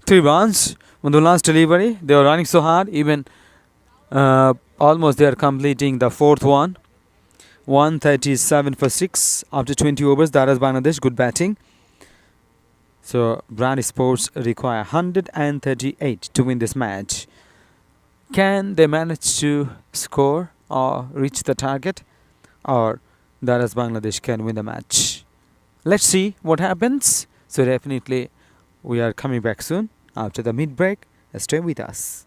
Three runs on the last delivery. They were running so hard, even almost they are completing the fourth one. 137 for 6 after 20 overs. Daraz Bangladesh, good batting. So Brand Sports require 138 to win this match. Can they manage to score or reach the target, or Daraz Bangladesh can win the match? Let's see what happens. So definitely we are coming back soon after the mid break. Stay with us.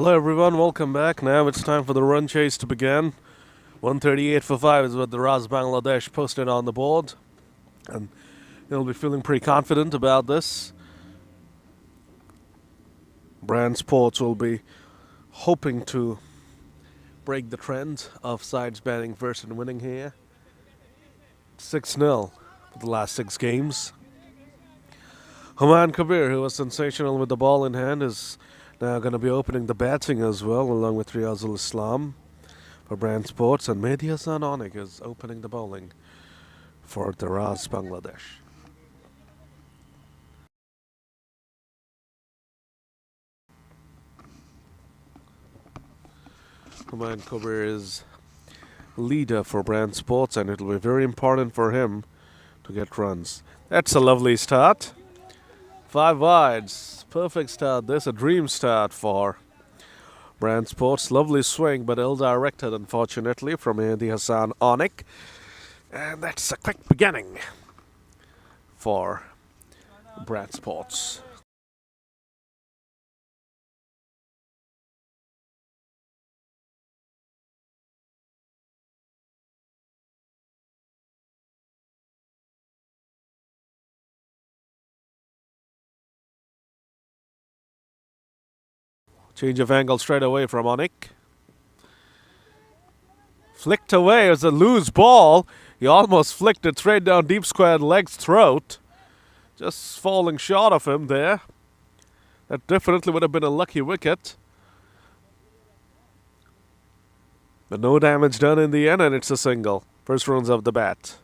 Hello everyone, welcome back. Now it's time for the run chase to begin. 138 for 5 is what Daraz Bangladesh posted on the board. And he'll be feeling pretty confident about this. Brand Sports will be hoping to break the trend of sides batting first and winning here. 6-0 for the last 6 games. Humayun Kabir, who was sensational with the ball in hand, is now going to be opening the batting as well, along with Riyazul Islam for Brand Sports, and Mehdi Hassan Onik is opening the bowling for Daraz Bangladesh. Humayun Kabir is leader for Brand Sports, and it'll be very important for him to get runs. That's a lovely start. 5 wides. Perfect start. This a dream start for Brand Sports. Lovely swing, but ill-directed, unfortunately, from Mehdi Hassan Onik. And that's a quick beginning for Brand Sports. Change of angle straight away from Onik. Flicked away as a loose ball. He almost flicked it straight down deep square leg's throat. Just falling short of him there. That definitely would have been a lucky wicket. But no damage done in the end, and it's a single. First runs of the bat.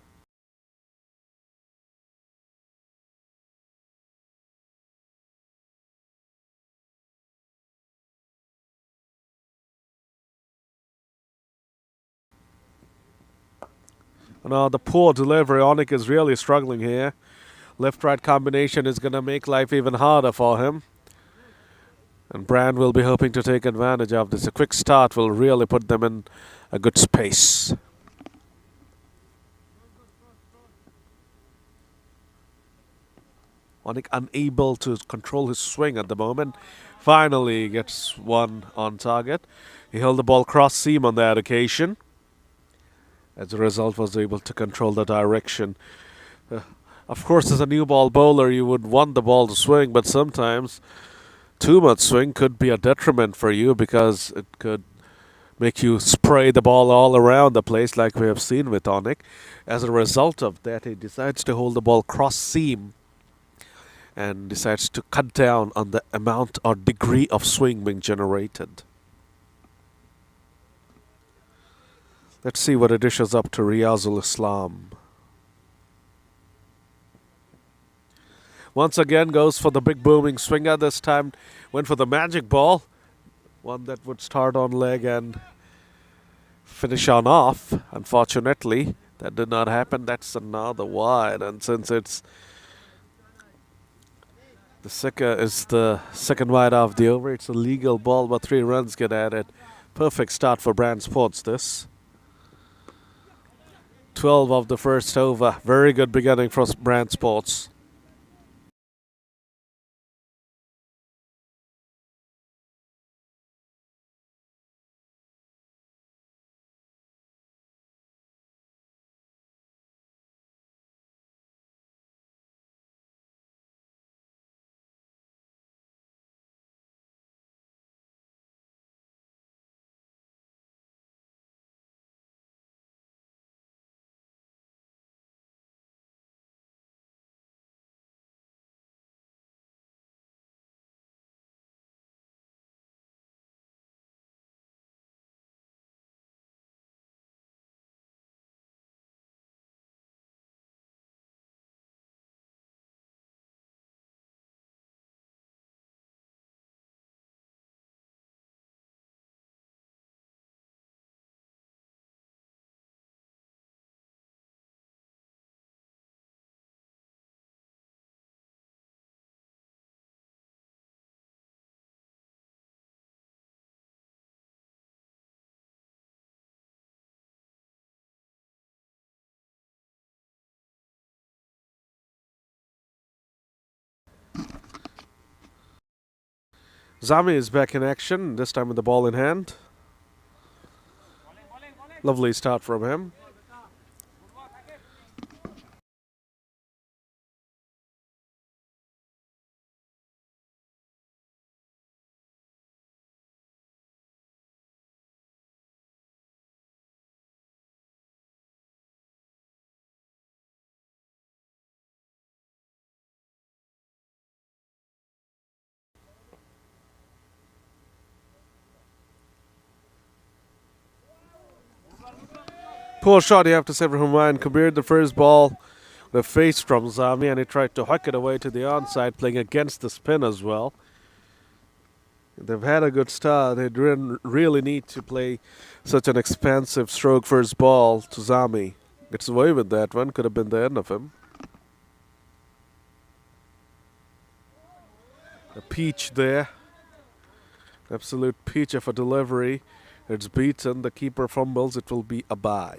Now the poor delivery. Onik is really struggling here. Left-right combination is going to make life even harder for him. And Brand will be hoping to take advantage of this. A quick start will really put them in a good space. Onik unable to control his swing at the moment. Finally gets one on target. He held the ball cross seam on that occasion. As a result, was able to control the direction. Of course, as a new ball bowler, you would want the ball to swing, but sometimes too much swing could be a detriment for you because it could make you spray the ball all around the place like we have seen with Onik. As a result of that, he decides to hold the ball cross seam and decides to cut down on the amount or degree of swing being generated. Let's see what it dishes up to Riyazul Islam. Once again goes for the big booming swinger. This time went for the magic ball. One that would start on leg and finish on off. Unfortunately, that did not happen. That's another wide. And since it's the second wide of the over, it's a legal ball, but 3 runs get added. Perfect start for Brand Sports this. 12 of the first over. Very good beginning for Brand Sports. Zami is back in action, this time with the ball in hand. Lovely start from him. Poor shot, you have to say, for Humayun Kabir. The first ball, the face from Zami, and he tried to huck it away to the onside, playing against the spin as well. They've had a good start. They really need to play such an expansive stroke first ball to Zami. Gets away with that one. Could have been the end of him. A peach there. Absolute peach of a delivery. It's beaten. The keeper fumbles. It will be a bye.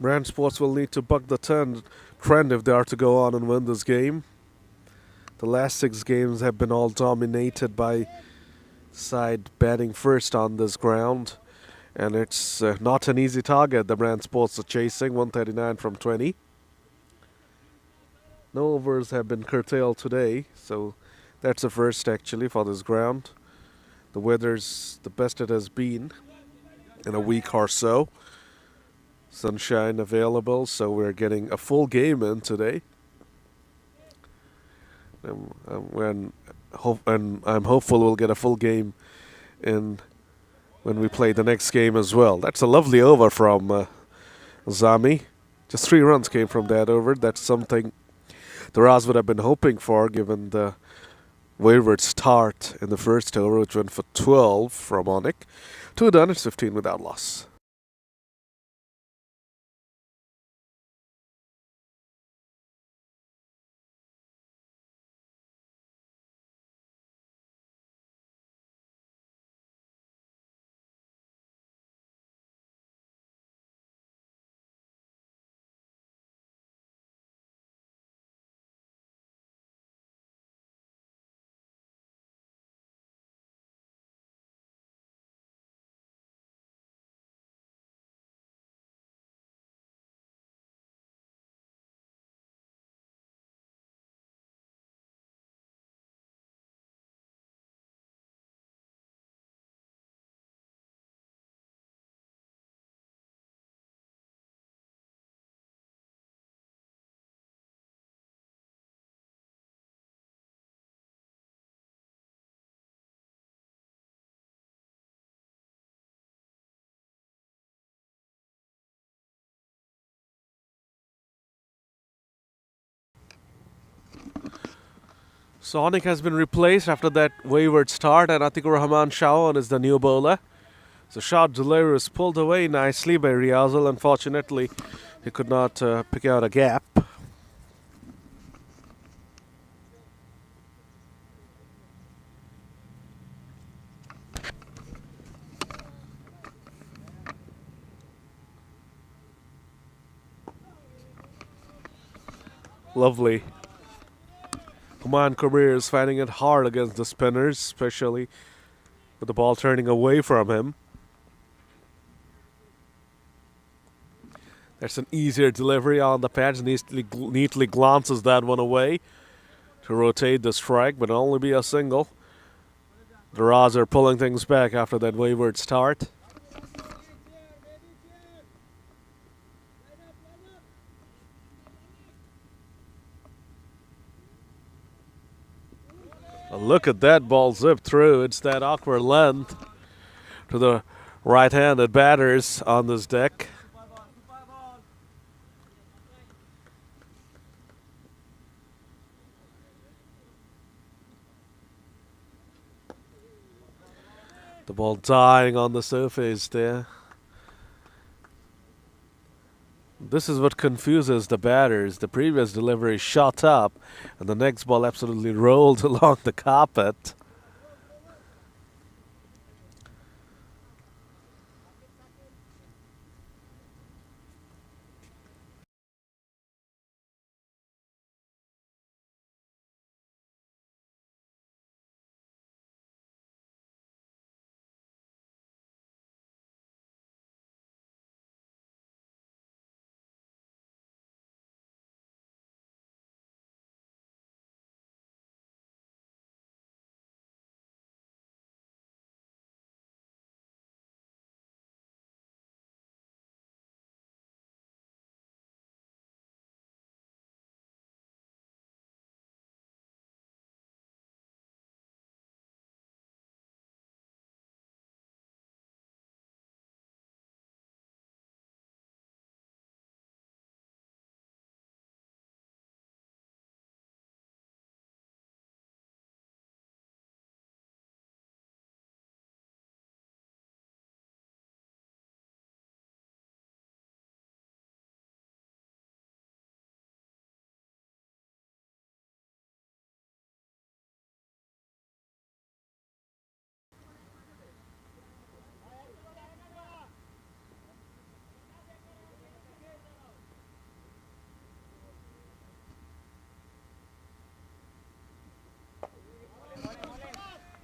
Brand Sports will need to buck the trend if they are to go on and win this game. The last 6 games have been all dominated by side batting first on this ground. And it's not an easy target the Brand Sports are chasing, 139 from 20. No overs have been curtailed today, so that's a first actually for this ground. The weather's the best it has been in a week or so. Sunshine available, so we're getting a full game in today. And I'm hopeful we'll get a full game in when we play the next game as well. That's a lovely over from Zami. Just 3 runs came from that over. That's something Daraz would have been hoping for, given the wayward start in the first over, which went for 12 from Onik. 2 done, it's 15 without loss. Sonic has been replaced after that wayward start, and Atikur Rahman Shawan is the new bowler. So shot delivery was pulled away nicely by Riazul. Unfortunately, he could not pick out a gap. Lovely. Humayun Kabir is finding it hard against the spinners, especially with the ball turning away from him. That's an easier delivery on the patch. Neatly glances that one away to rotate the strike, but it'll only be a single. The Raz are pulling things back after that wayward start. Look at that ball zip through. It's that awkward length to the right-handed batters on this deck. The ball dying on the surface there. This is what confuses the batters. The previous delivery shot up, and the next ball absolutely rolled along the carpet.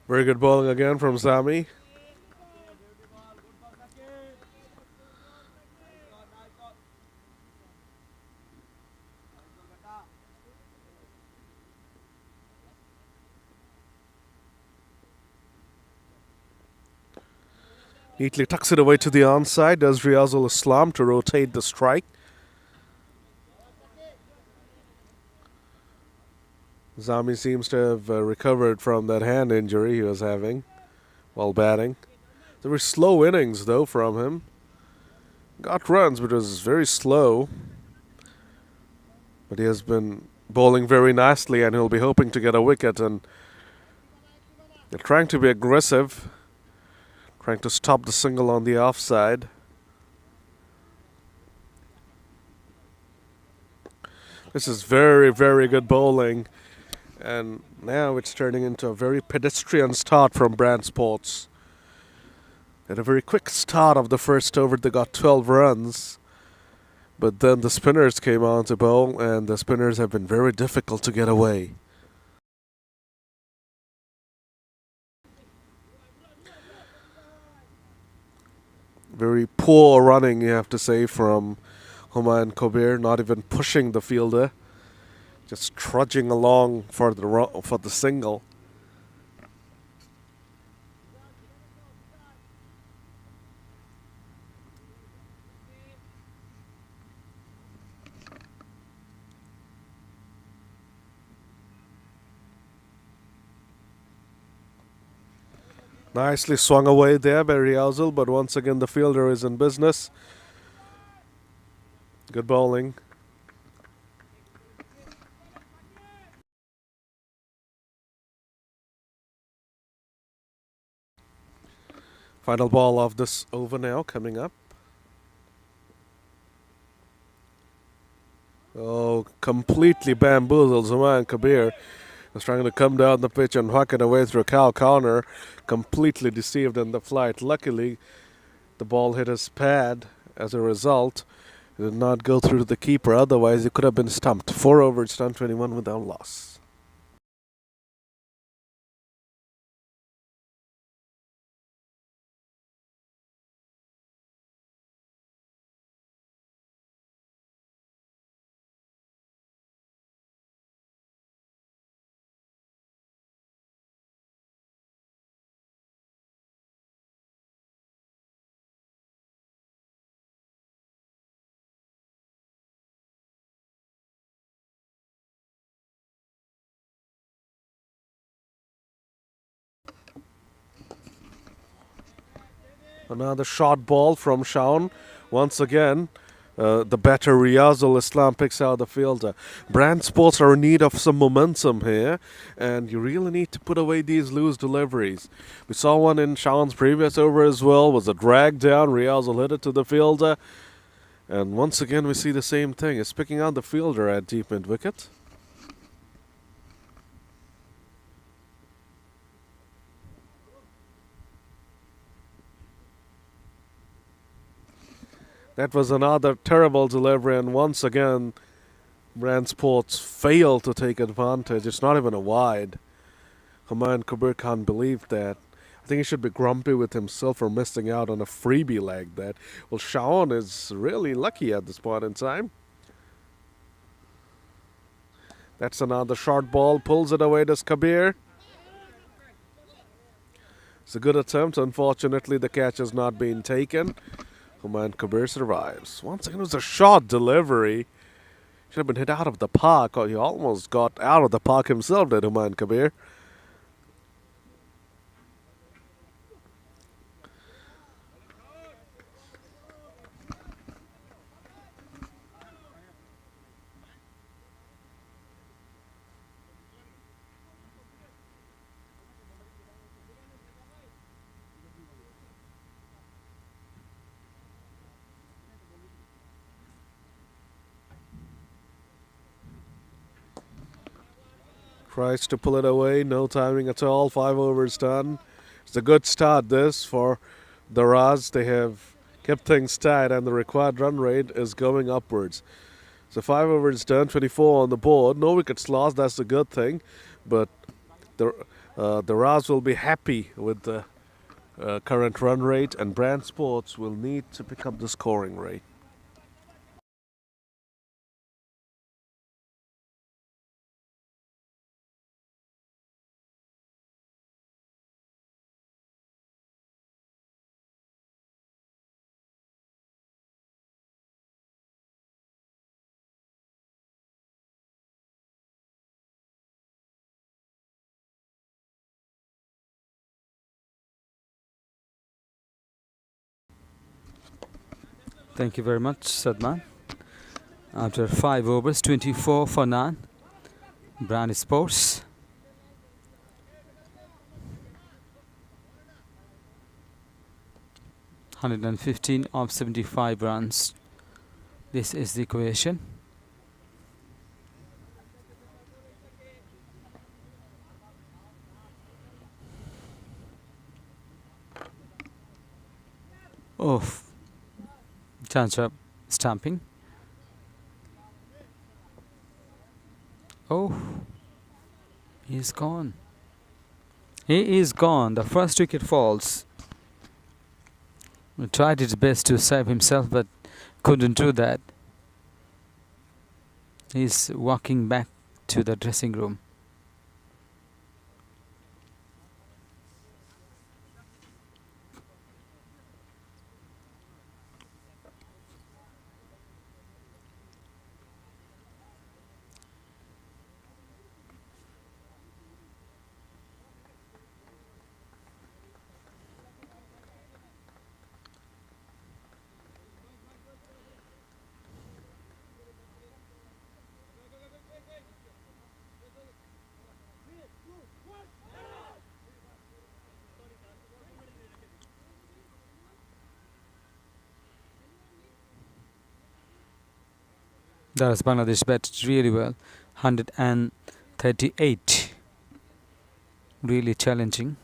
Very good bowling again from Zami. Neatly tucks it away to the onside. Does Riazul Islam to rotate the strike. Zami seems to have recovered from that hand injury he was having while batting. There were slow innings, though, from him. Got runs, but it was very slow. But he has been bowling very nicely, and he'll be hoping to get a wicket. And they're trying to be aggressive, trying to stop the single on the offside. This is very, very good bowling. And now it's turning into a very pedestrian start from Brand Sports. At a very quick start of the first over, they got 12 runs. But then the spinners came on to bowl, and the spinners have been very difficult to get away. Very poor running, you have to say, from Humayun Kabir, not even pushing the fielder. Just trudging along for the single. Nicely swung away there by Riazul, but once again the fielder is in business. Good bowling. Final ball of this over now coming up. Oh, completely bamboozled. Humayun Kabir was trying to come down the pitch and whack it away through a cow corner. Completely deceived in the flight. Luckily, the ball hit his pad. As a result, it did not go through to the keeper. Otherwise, it could have been stumped. 4 overs, done 21 without loss. Another short ball from Shaun. Once again, the better Riyazul Islam picks out the fielder. Brand Sports are in need of some momentum here, and you really need to put away these loose deliveries. We saw one in Shawn's previous over as well. Was a drag down. Riyazul hit it to the fielder. And once again, we see the same thing. It's picking out the fielder at deep mid wicket. That was another terrible delivery, and once again, Brand Sports failed to take advantage. It's not even a wide. Humayun Kabir can't believe that. I think he should be grumpy with himself for missing out on a freebie like that. Well, Shawn is really lucky at this point in time. That's another short ball. Pulls it away, does Kabir. It's a good attempt. Unfortunately, the catch has not been taken. Humayun Kabir survives. Once again, it was a short delivery. Should have been hit out of the park, or he almost got out of the park himself, did Humayun Kabir. Tries to pull it away, no timing at all. 5 overs done. It's a good start this for Daraz. They have kept things tight and the required run rate is going upwards. So 5 overs done, 24 on the board. No wickets lost, that's a good thing. But Daraz will be happy with the current run rate, and Brand Sports will need to pick up the scoring rate. Thank you very much, Sadman. After 5 overs, 24 for none. Brand Sports. (115 of 75 runs). This is the equation. Oh, chance of stamping. Oh, he's gone. He is gone. The first wicket falls. He tried his best to save himself, but couldn't do that. He's walking back to the dressing room. Daraz Bangladesh batted really well. 138. Really challenging.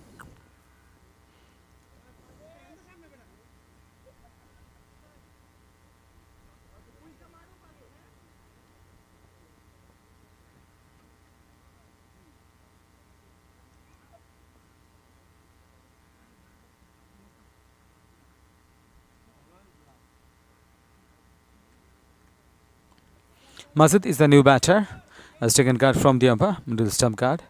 Mazid is the new batter. Has taken guard from the umpire. Middle stump guard.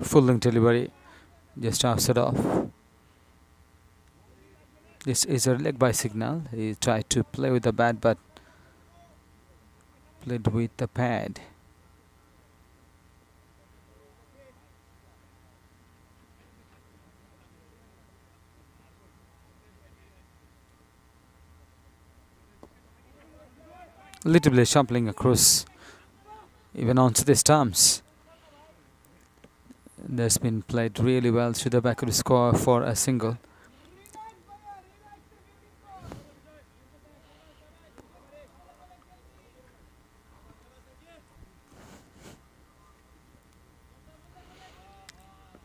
Full length delivery. Just offset off. This is a leg by signal. He tried to play with the bat, but played with the pad. little bit shuffling across even onto the stumps. That's been played really well to the back of the score for a single.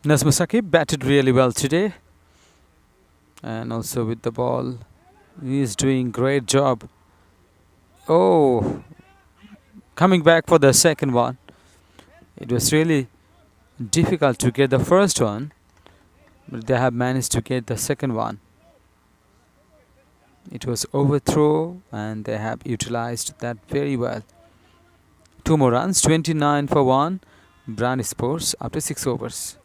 Nazmul Saqib batted really well today, and also with the ball, he is doing great job. Oh, coming back for the second one. It was really difficult to get the first one, but they have managed to get the second one. It was overthrow, and they have utilized that very well. 2 more runs, 29 for 1. Brand Sports after 6 overs.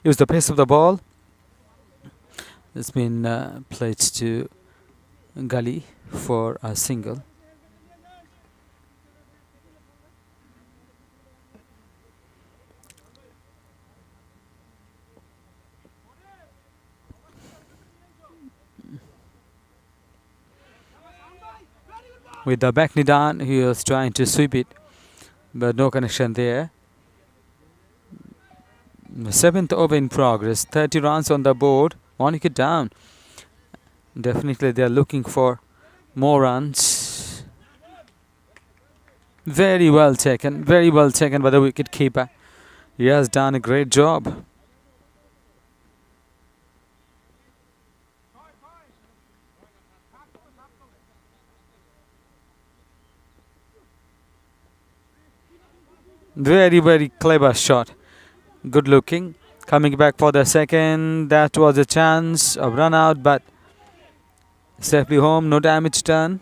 Use the pace of the ball. It's been played to Gully for a single. With the back knee down, he was trying to sweep it, but no connection there. The 7th over in progress, 30 runs on the board, 1 wicket down. Definitely they are looking for more runs. Very well taken by the wicket keeper. He has done a great job. Very clever shot. Good looking. Coming back for the second. That was a chance of run out, but safely home. No damage done.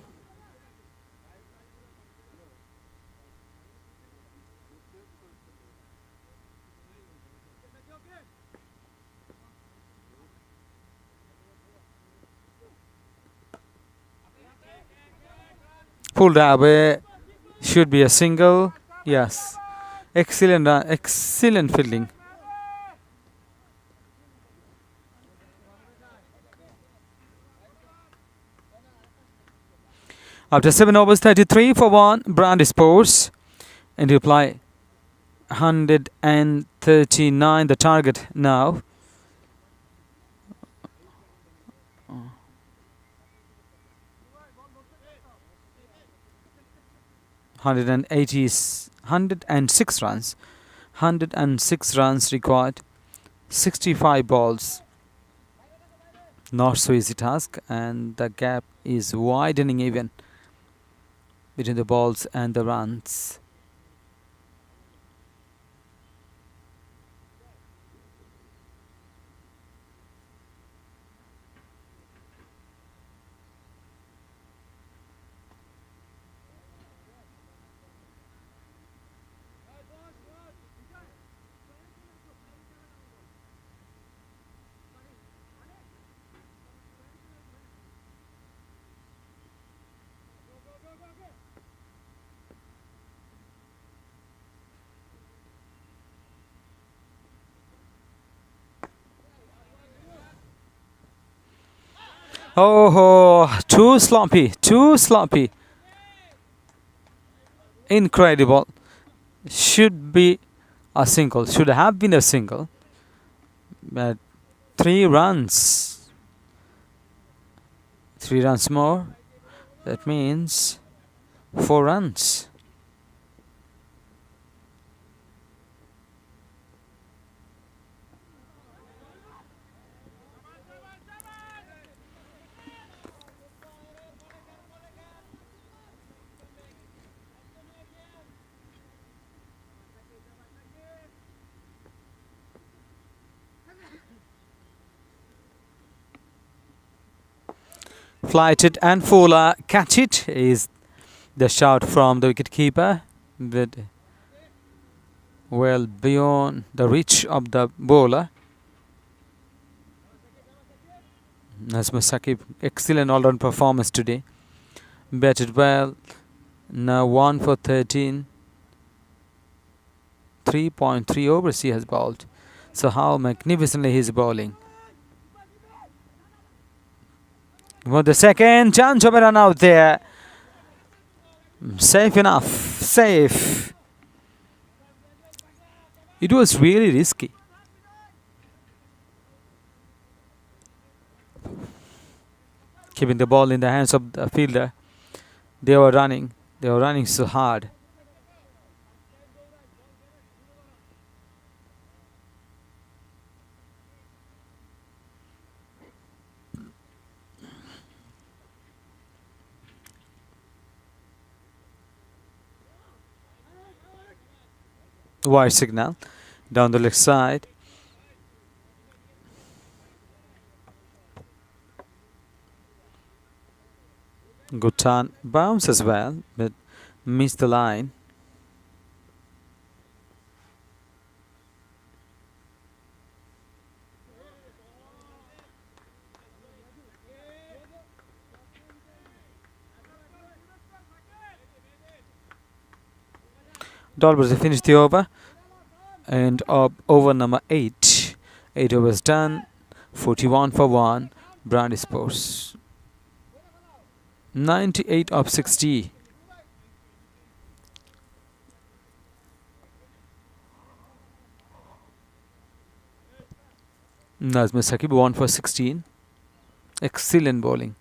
Pulled away. Should be a single. Yes. Excellent fielding. After 7 overs, 33 for 1, Brand Sports. And to apply 139, the target now. 106 runs. 106 runs required. 65 balls. Not so easy task, and the gap is widening even between the balls and the runs. Oh, too sloppy. Incredible. Should have been a single. But 3 runs. 3 runs more. That means 4 runs. Flighted and Fuller catch it is the shout from the wicketkeeper, but well beyond the reach of the bowler. Nazmul Saqib, excellent all-round performance today. Batted well. Now 1 for 13. 3.3 overs he has bowled. So how magnificently he is bowling. For the second, chance of a run out there. Safe enough. Safe. It was really risky. Keeping the ball in the hands of the fielder. They were running. They were running so hard. Wide signal down the left side. Good turn, bounce as well, but missed the line. Dolbers finished the over, and over number 8. 8 overs done. 41 for 1. Brand Sports. 98 of 60. Nazmul Saqib 1 for 16. Excellent bowling.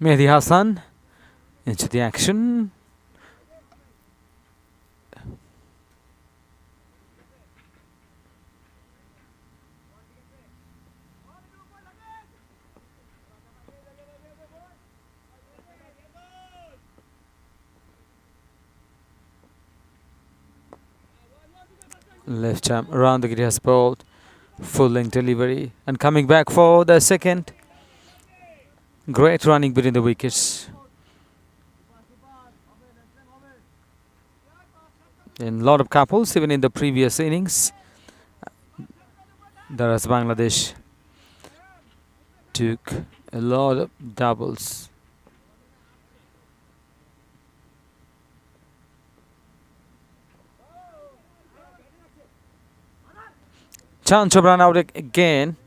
Mehdi Hassan into the action. Left arm around the grid has bowled. Full length delivery and coming back for the second. Great running between the wickets. And a lot of couples even in the previous innings. Daraz Bangladesh took a lot of doubles. Chance of run out again.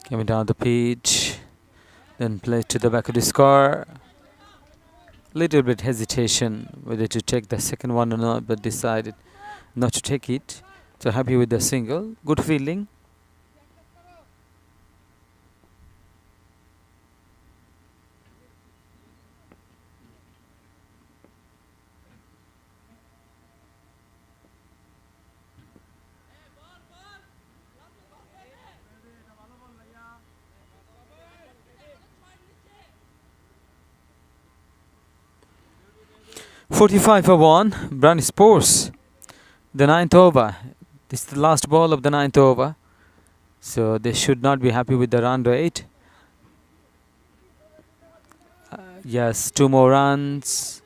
Coming down the pitch, then play to the back of the score. Little bit hesitation whether to take the second one or not, but decided not to take it. So happy with the single. Good fielding. .45 for 1. Brand Sports. The 9th over. This is the last ball of the 9th over. So they should not be happy with the run rate. Yes, 2 more runs.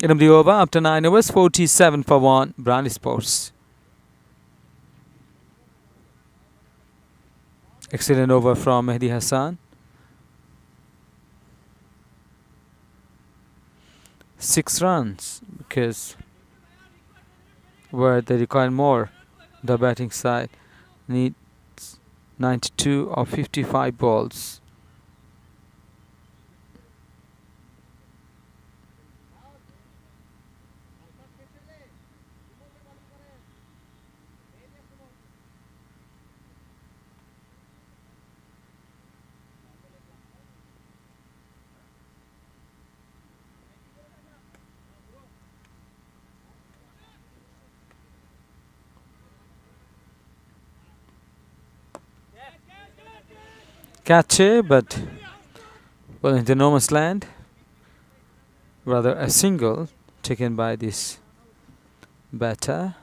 End of the over after 9 overs, 47 for 1, Brand Sports. Excellent over from Mehdi Hassan. 6 runs because where they require more, the batting side needs 92 of 55 balls. Catch it, but well into no man's land. Rather a single taken by this batter.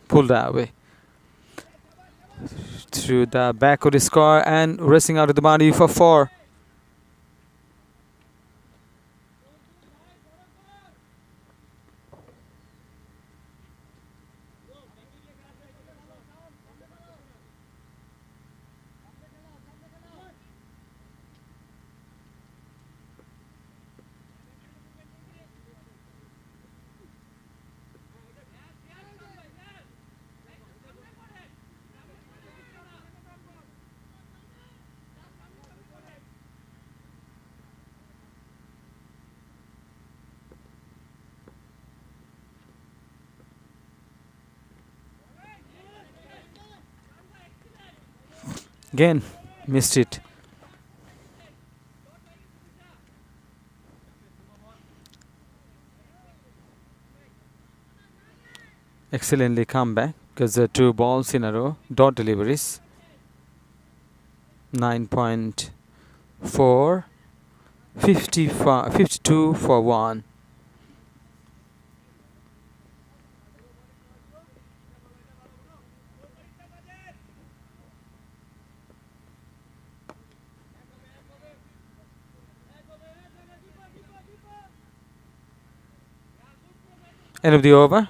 Pulled away through the back of the score and racing out of the boundary for 4. Again, missed it. Excellently come back because there are 2 balls in a row, dot deliveries. 9.4, 52 for 1. End of the over.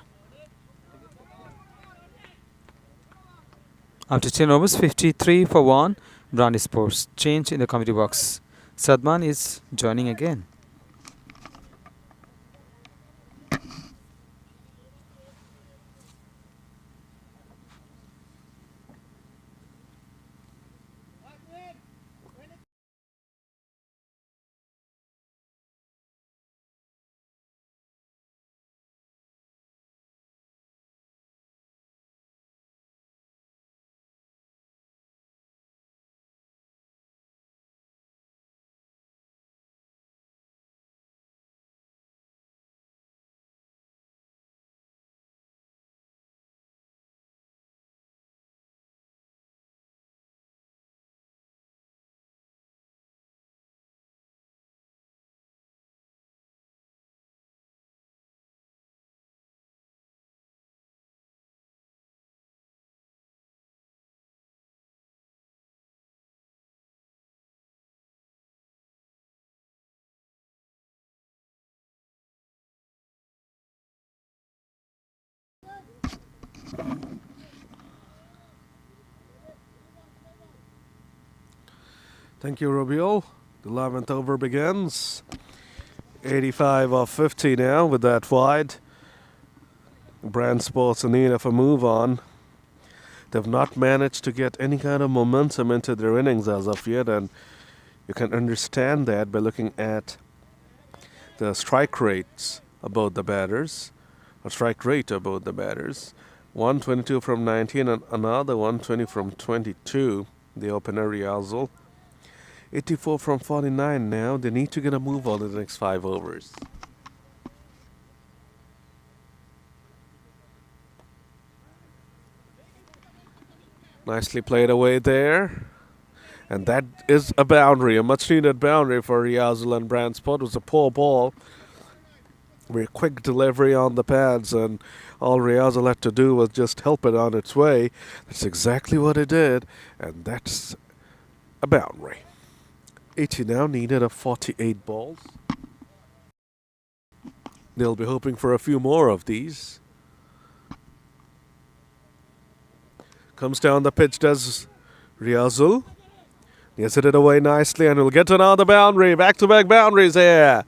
After 10 overs, 53 for 1, Brand Sports. Change in the committee box. Sadman is joining again. Thank you, Rubiel. The 11th over begins. 85 off 50 now with that wide. Brand Sports in need of a move on. They've not managed to get any kind of momentum into their innings as of yet, and you can understand that by looking at the strike rates about the batters, or strike rate about the batters. 122 from 19 and another 120 from 22, the opener Riazul. 84 from 49 now. They need to get a move on in the next 5 overs. Nicely played away there. And that is a boundary, a much needed boundary for Riazul and Brand Sport. It was a poor ball. Very quick delivery on the pads, and all Riazal had to do was just help it on its way. That's exactly what it did, and that's a boundary. 80 now needed of 48 balls. They'll be hoping for a few more of these. Comes down the pitch, does Riazul. He has hit it away nicely, and we'll get another boundary. Back-to-back boundaries here.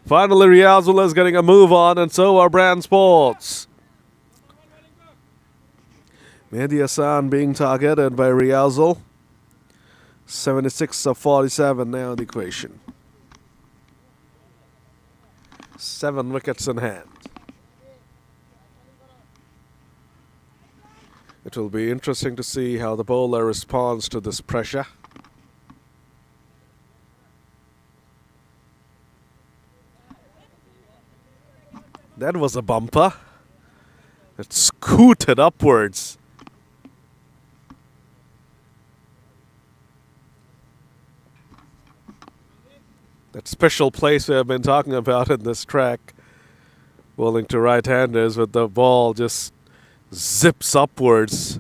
Finally, Riazul is getting a move on, and so are Brand Sports. Mehdi Hassan being targeted by Riazul. 76 of 47 now in the equation. 7 wickets in hand. It will be interesting to see how the bowler responds to this pressure. That was a bumper. It scooted upwards. That special place we have been talking about in this track. Bowling to right-handers with the ball just zips upwards.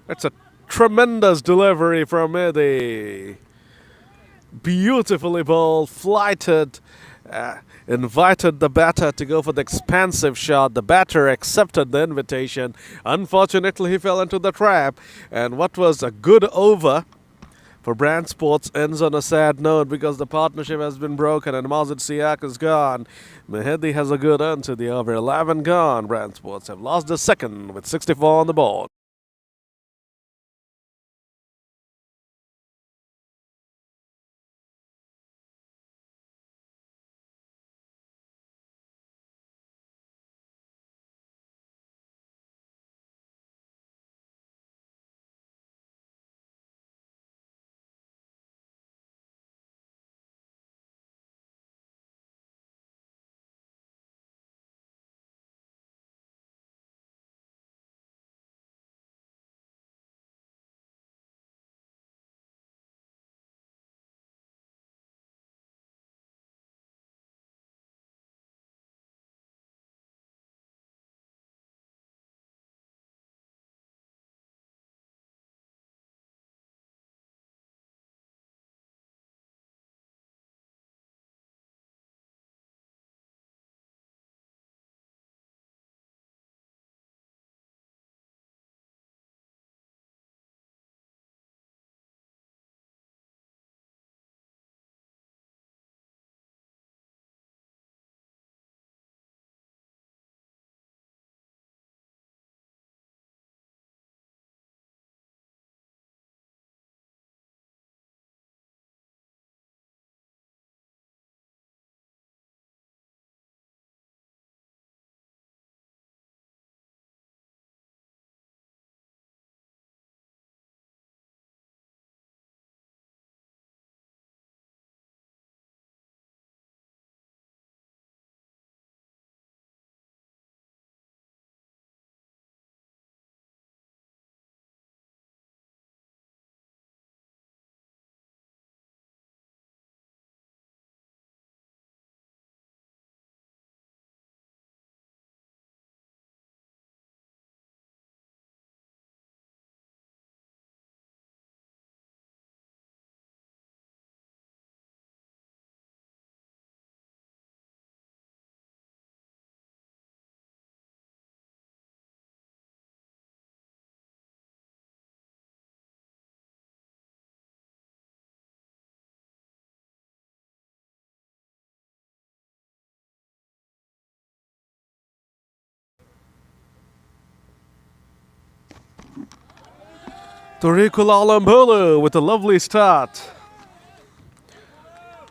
That's a tremendous delivery from Mehdi. Beautifully bowled, flighted, invited the batter to go for the expansive shot. The batter accepted the invitation. Unfortunately, he fell into the trap. And what was a good over for Brand Sports ends on a sad note because the partnership has been broken and Mazid Siak is gone. Mehdi has a good end to the over. 11 gone. Brand Sports have lost the second with 64 on the board. Tariqul Alambulu with a lovely start.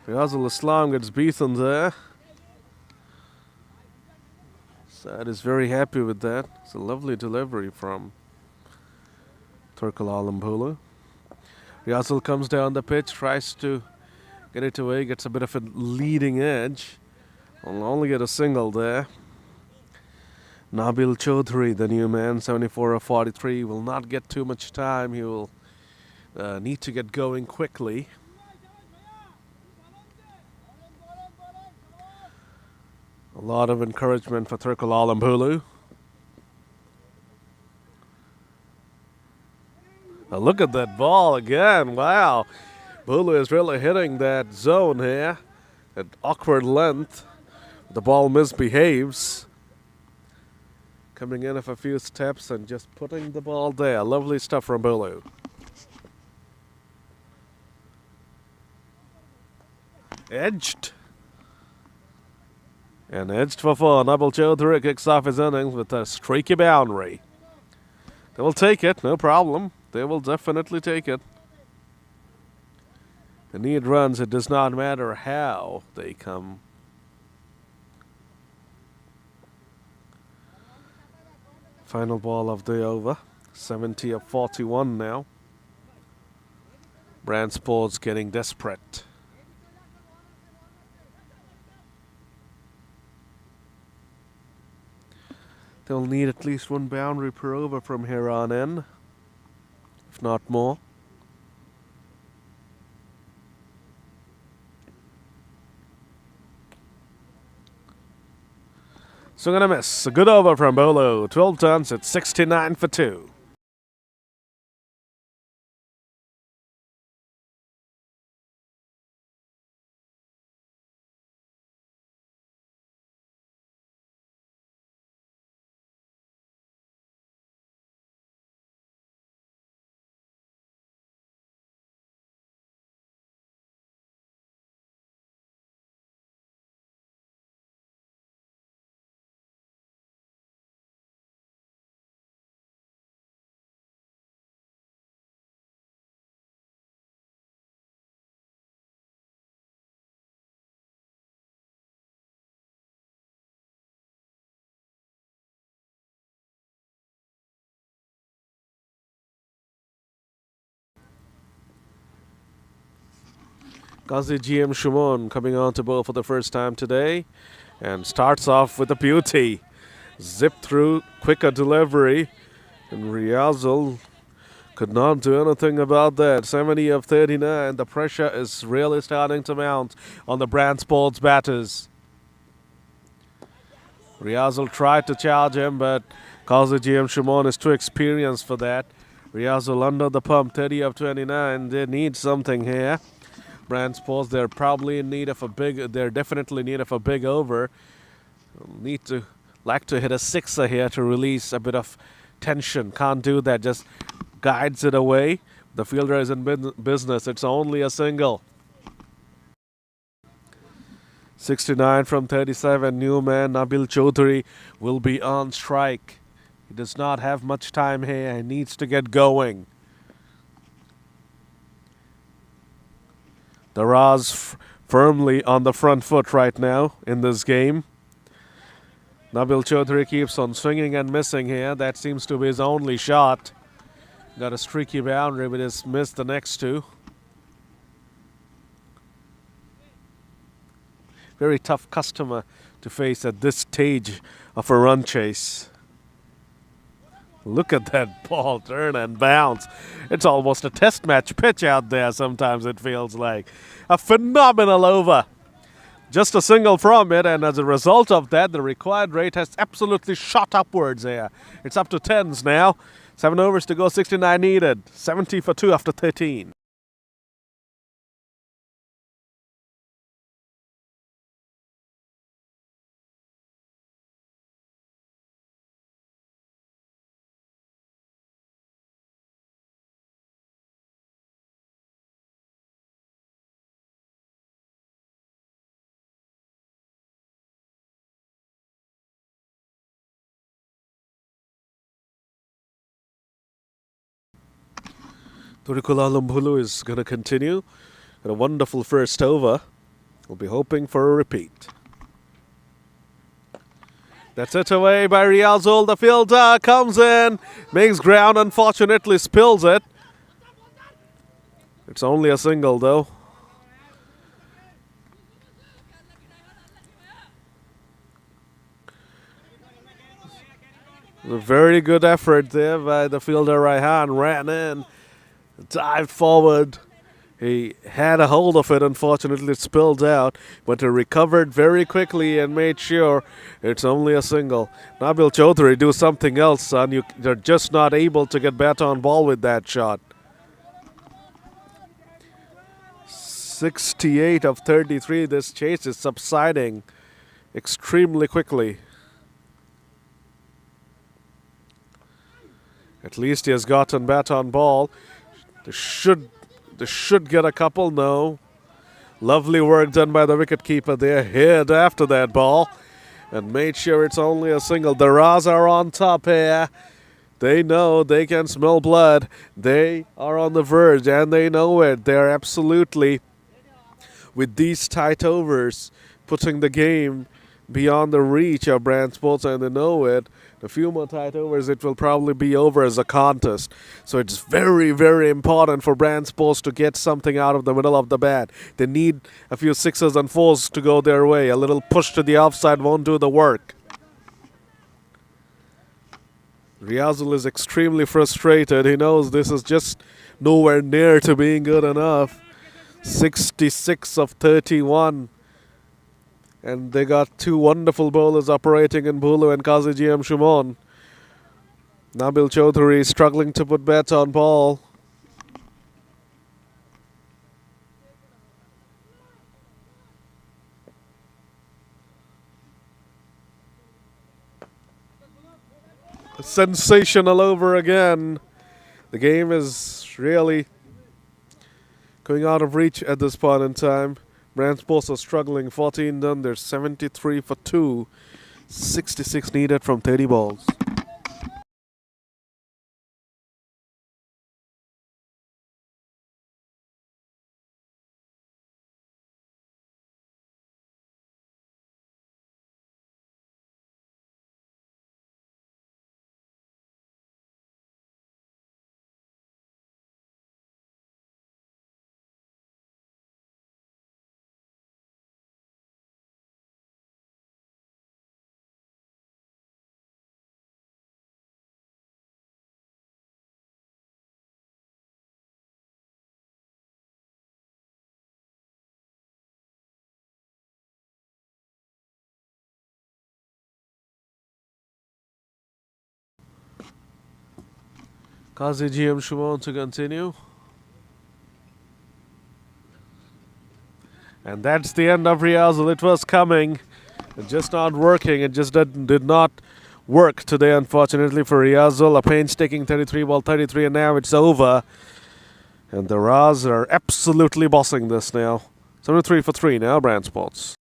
Riazul Islam gets beaten there. Saad is very happy with that. It's a lovely delivery from Tariqul Alambulu. Riazul comes down the pitch, tries to get it away, gets a bit of a leading edge. Will only get a single there. Nabil Chaudhry, the new man, 74 of 43, will not get too much time. He will need to get going quickly. lot of encouragement for Trikulalam Bulu. Now look at that ball again. Wow. Bulu is really hitting that zone here. At awkward length. The ball misbehaves. Coming in with a few steps and just putting the ball there. Lovely stuff from Bulu. Edged. And edged for four. Nabil Chaudhary kicks off his innings with a streaky boundary. They will take it, no problem. They will definitely take it. They need runs. It does not matter how they come. Final ball of the over. 70 of 41 now. Brand Sports getting desperate. They'll need at least one boundary per over from here on in, if not more. Swing and a miss. A good over from Bolo. 12 tons at 69 for 2. Qazi GM Shumon coming on to bowl for the first time today and starts off with a beauty. Zip through, quicker delivery, and Riazul could not do anything about that. 70 of 39. The pressure is really starting to mount on the Brand Sports batters. Riazul tried to charge him, but Qazi GM Shumon is too experienced for that. Riazul under the pump, 30 of 29. They need something here. Brand Sports, they're probably in need of a big, they're definitely in need of a big over. Like to hit a sixer here to release a bit of tension. Can't do that, just guides it away. The fielder is in business, it's only a single. 69 from 37, new man Nabil Chaudhary will be on strike. He does not have much time here, he needs to get going. Daraz firmly on the front foot right now in this game. Nabil Chaudhary keeps on swinging and missing here. That seems to be his only shot. Got a streaky boundary, but has missed the next two. Very tough customer to face at this stage of a run chase. Look at that ball turn and bounce. It's almost a test match pitch out there sometimes it feels like. A phenomenal over. Just a single from it, and as a result of that, the required rate has absolutely shot upwards here. It's up to 10s now. 7 overs to go, 69 needed. 70 for 2 after 13. Trikulalam Bulu is going to continue. Got a wonderful first over. We'll be hoping for a repeat. That's it away by Riazul. The fielder comes in, makes ground, unfortunately spills it. It's only a single though. A very good effort there by the fielder Raihan. Ran in, dived forward, He had a hold of it, unfortunately it spilled out, but he recovered very quickly and made sure it's only a single. Nabil Chaudhary, do something else, son. You're just not able to get bat on ball with that shot. 68 of 33. This chase is subsiding extremely quickly. At least he has gotten bat on ball. They should get a couple. No. Lovely work done by the wicketkeeper there. Hit after that ball and made sure it's only a single. The Daraz are on top here. They know, they can smell blood. They are on the verge and they know it. They're absolutely, with these tight overs, putting the game beyond the reach of Brand Sports, and they know it. A few more tight overs, it will probably be over as a contest. So it's very, very important for Brand Sports to get something out of the middle of the bat. They need a few sixes and fours to go their way. A little push to the offside won't do the work. Riazul is extremely frustrated. He knows this is just nowhere near to being good enough. 66 of 31. And they got two wonderful bowlers operating in Bulu and Qazi GM Shumon. Nabil Chaudhary struggling to put bats on ball. A sensational over again. The game is really going out of reach at this point in time. Brand Sports are struggling. 14 done. They're 73 for 2. 66 needed from 30 balls. Qazi GM Shumon to continue. And that's the end of Riazul. It was coming. It's just not working. It just did not work today, unfortunately, for Riazul. A painstaking 33 ball 33, and now it's over. And the Daraz are absolutely bossing this now. 73 for 3 now, Brand Sports.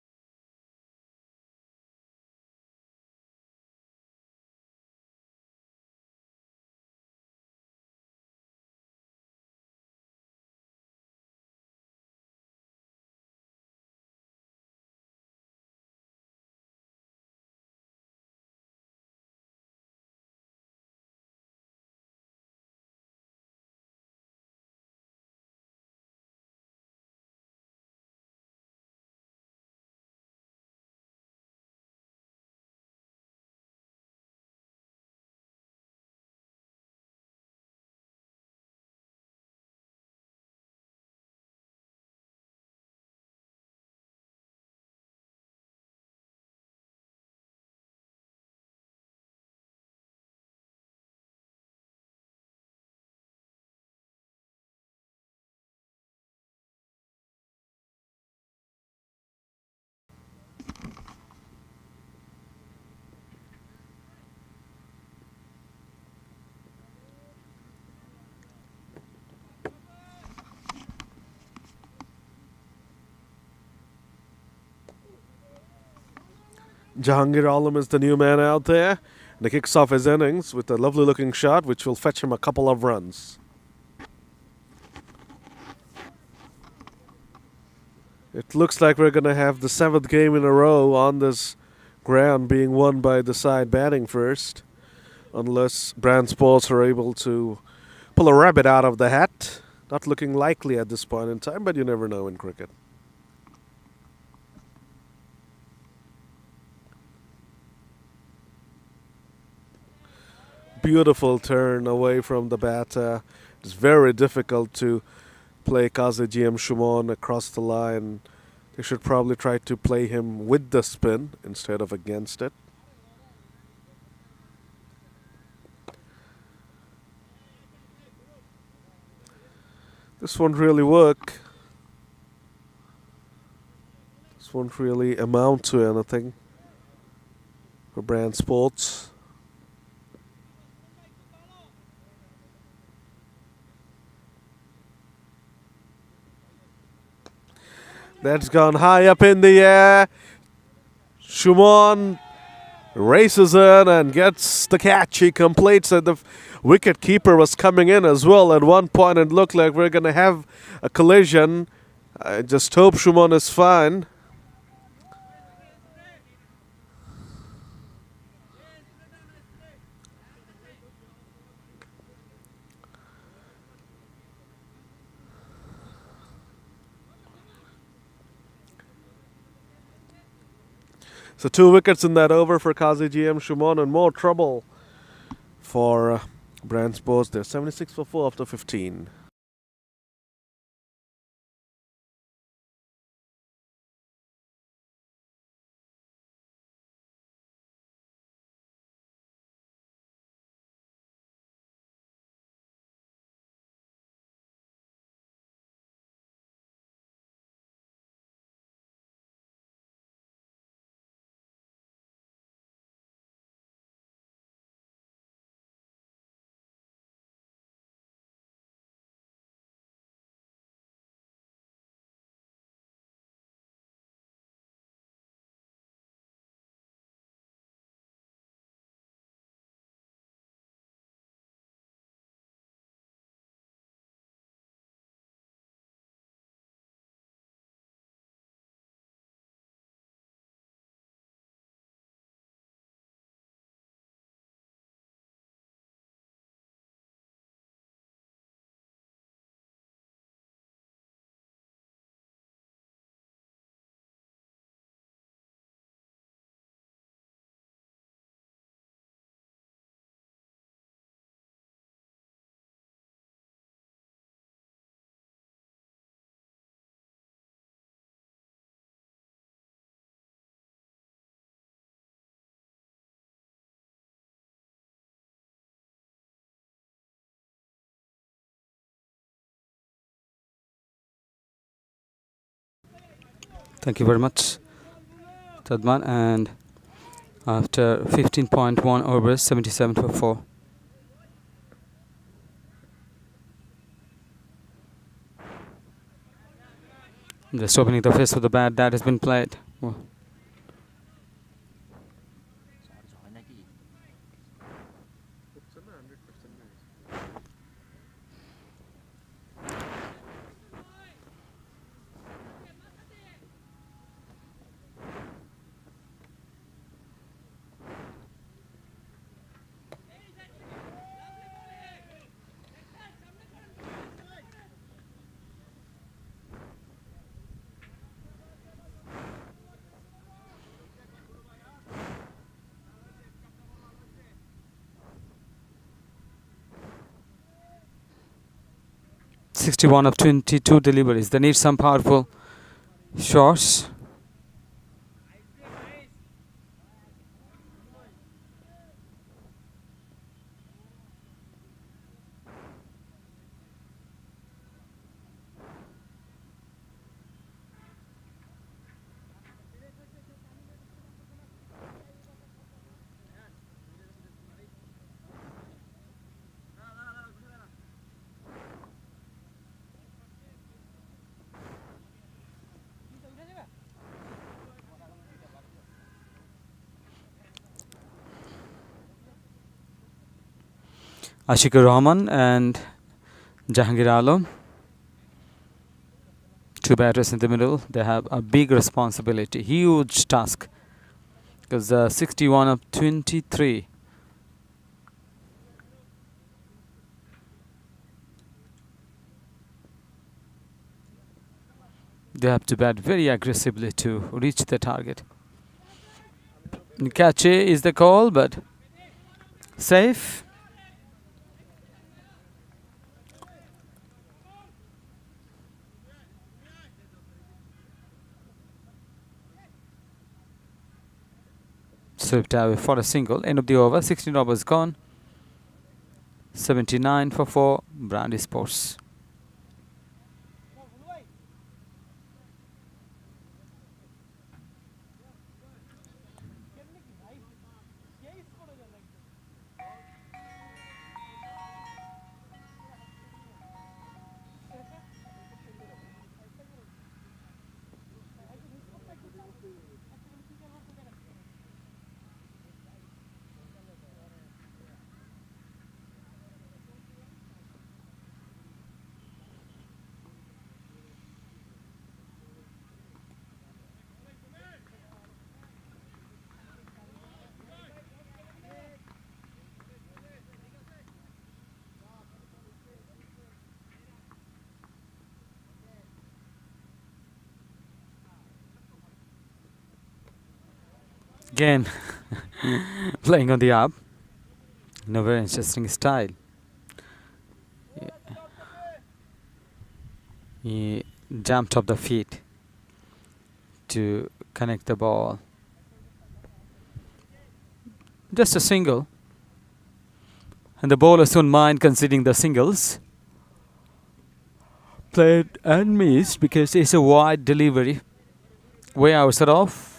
Jahangir Alam is the new man out there. And he kicks off his innings with a lovely looking shot which will fetch him a couple of runs. It looks like we're going to have the 7th game in a row on this ground being won by the side batting first. Unless Brand Sports are able to pull a rabbit out of the hat. Not looking likely at this point in time, but you never know in cricket. Beautiful turn away from the batter. It's very difficult to play Kazi GM Shumon across the line. They should probably try to play him with the spin instead of against it. This won't really work. This won't really amount to anything for Brand Sports. That's gone high up in the air. Shumon races in and gets the catch. He completes it. The wicket keeper was coming in as well at one point. It looked like we're going to have a collision. I just hope Shumon is fine. So 2 wickets in that over for Kazi GM Shumon, and more trouble for Brand Sports. They're 76 for 4 after 15. Thank you very much, Tadman. And after 15.1 overs, 77 for 4. Just opening the face of the bat, that has been played. Well, (61 of 22 deliveries. They need some powerful shots. Ashikur Rahman and Jahangir Alam, 2 batters in the middle. They have a big responsibility, huge task, because 61 of 23. They have to bat very aggressively to reach the target. Catch is the call, but safe. Swept away for a single. End of the over. 16 overs gone. 79 for 4. Brandy Sports. Again, playing on the up. In a very interesting style. He jumped off the feet to connect the ball. Just a single. And the bowler soon mind conceding the singles. Played and missed because it's a wide delivery. Way outside off.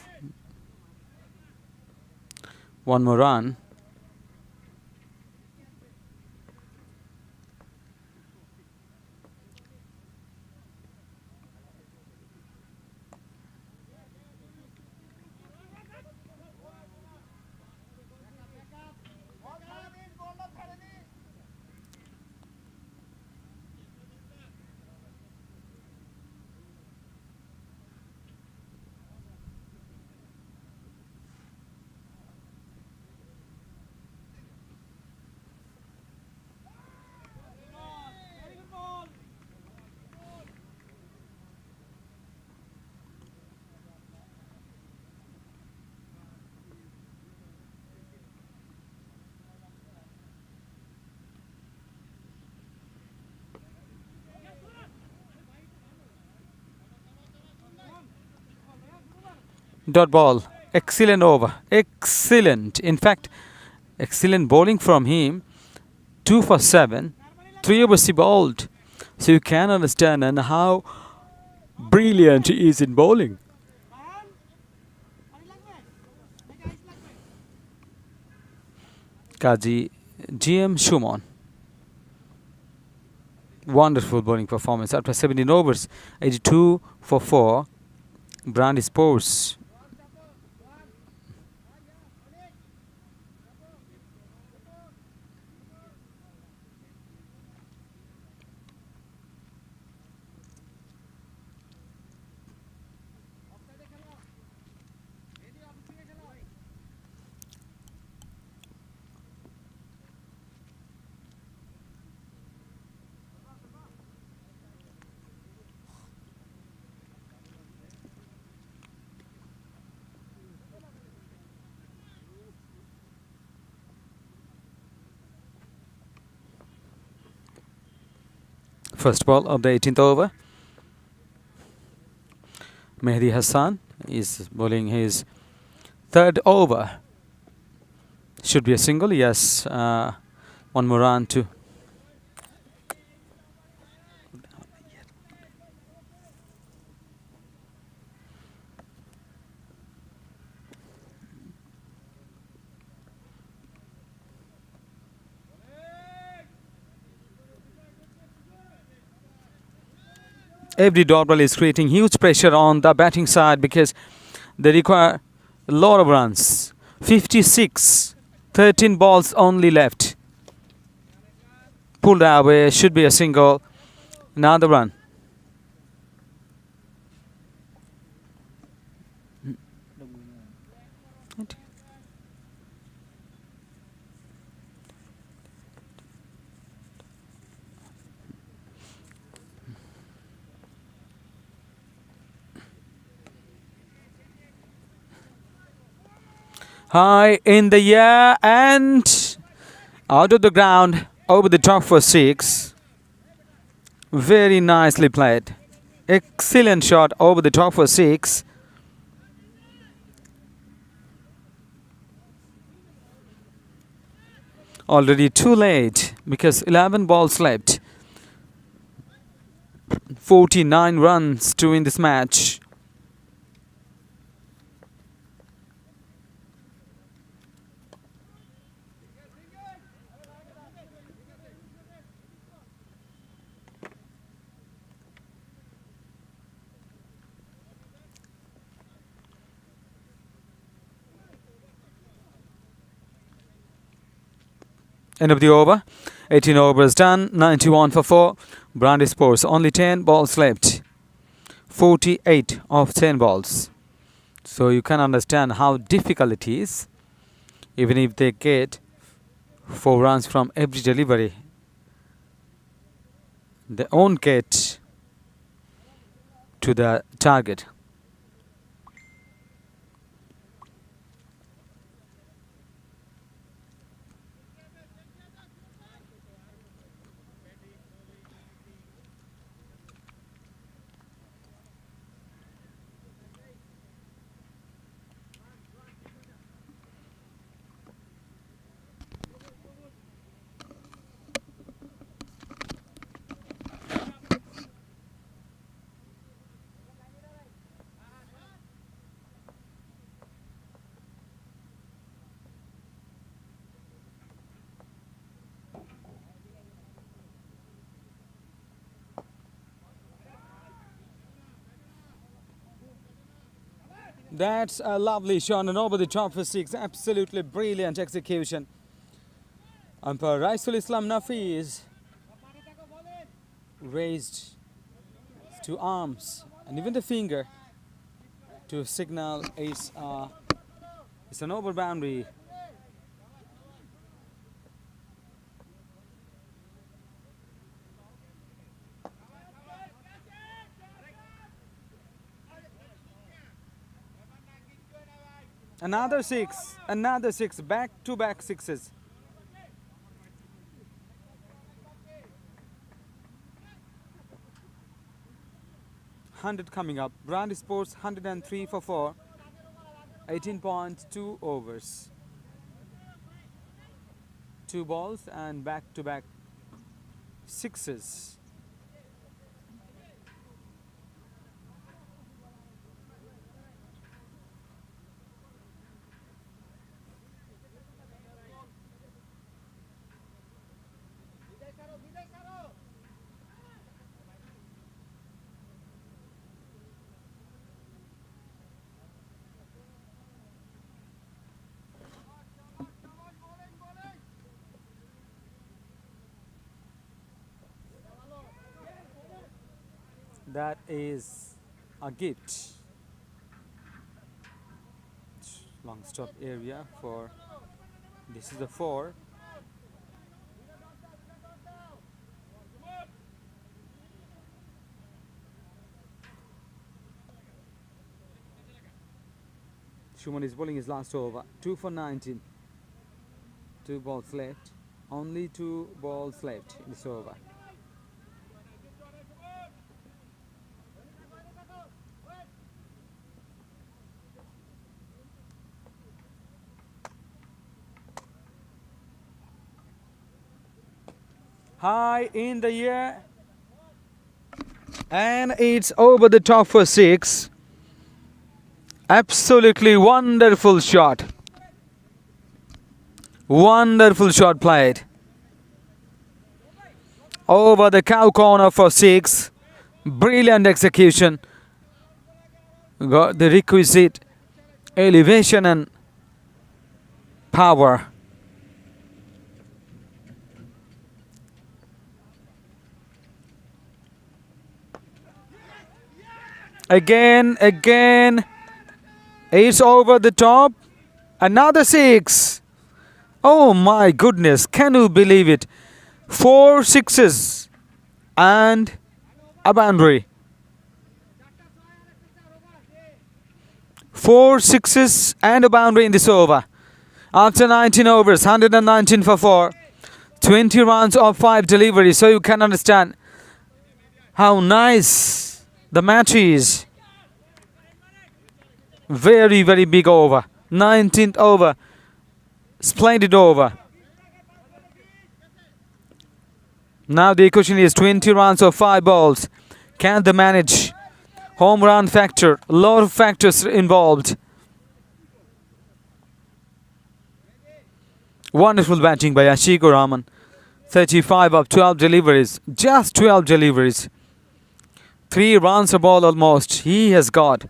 One more run. Dot ball. Excellent over. Excellent. In fact, excellent bowling from him. 2 for 7. 3 overs he bowled. So you can understand and how brilliant he is in bowling. Kaji GM Shumon. Wonderful bowling performance. After 17 overs, 82 for 4. Brandy Sports. First ball of the 18th over. Mehdi Hassan is bowling his third over. Should be a single, yes. One more run to. Every dot ball is creating huge pressure on the batting side because they require a lot of runs. 56, 13 balls only left. Pulled away, should be a single. Another run. High in the air and out of the ground over the top for 6. Very nicely played. Excellent shot over the top for 6. already too late because 11 balls left. 49 runs to win this match. End of the over. 18 overs done. 91 for 4. Brandy Sports. Only 10 balls left. 48 of 10 balls. So you can understand how difficult it is. Even if they get 4 runs from every delivery, they won't get to the target. That's a lovely shot and over the top for 6. Absolutely brilliant execution. Umpire Raisul Islam Nafiz raised 2 arms and even the finger to signal it's an over boundary. Another 6, back-to-back 6s. $100 coming up. Brandy Sports 103 for 4. 18.2 overs. 2 balls and back-to-back 6s. That is a gift. Long stop area for this is the 4. Shuman is bowling his last over. 2 for 19. 2 balls left. Only 2 balls left in this over. High in the air and it's over the top for 6. Absolutely wonderful shot. Wonderful shot played. Over the cow corner for 6. Brilliant execution. Got the requisite elevation and power. Again, it's over the top. Another 6. Oh my goodness, can you believe it? 4 6s and a boundary. 4 6s and a boundary in this over. After 19 overs, 119 for 4. 20 runs of 5 deliveries. So you can understand how nice the match is. Very, very big over. 19th over. Splendid over. Now the question is 20 runs or 5 balls. Can they manage? Home run factor. A lot of factors involved. Wonderful batting by Ashiko Rahman. 35 of 12 deliveries. Just 12 deliveries. 3 runs a ball almost. He has got.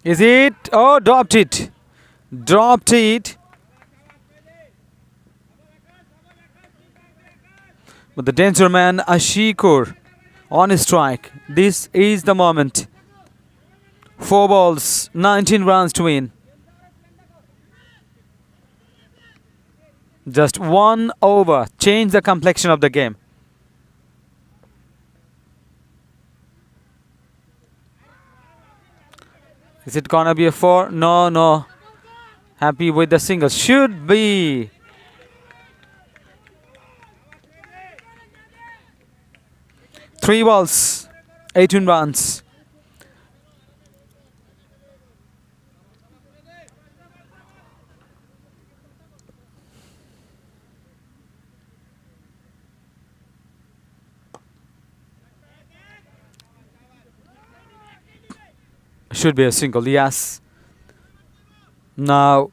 Is it? Oh, dropped it. Dropped it. But the danger man Ashikur on his strike. This is the moment. 4 balls, 19 runs to win. Just 1 over. Change the complexion of the game. Is it gonna be a 4? No, no. Happy with the single. Should be. Three balls, 18 runs. Should be a single, yes. Now,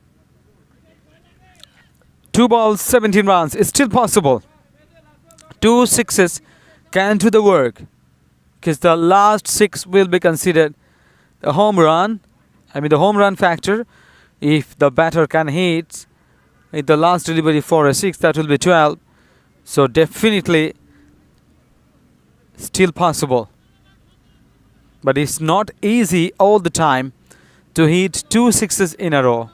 2 balls, 17 runs. It's still possible. 2 sixes can do the work. Because the last 6 will be considered the home run. The home run factor. If the batter can hit the last delivery for a 6, that will be 12. So definitely still possible. But it's not easy all the time to hit 2 sixes in a row.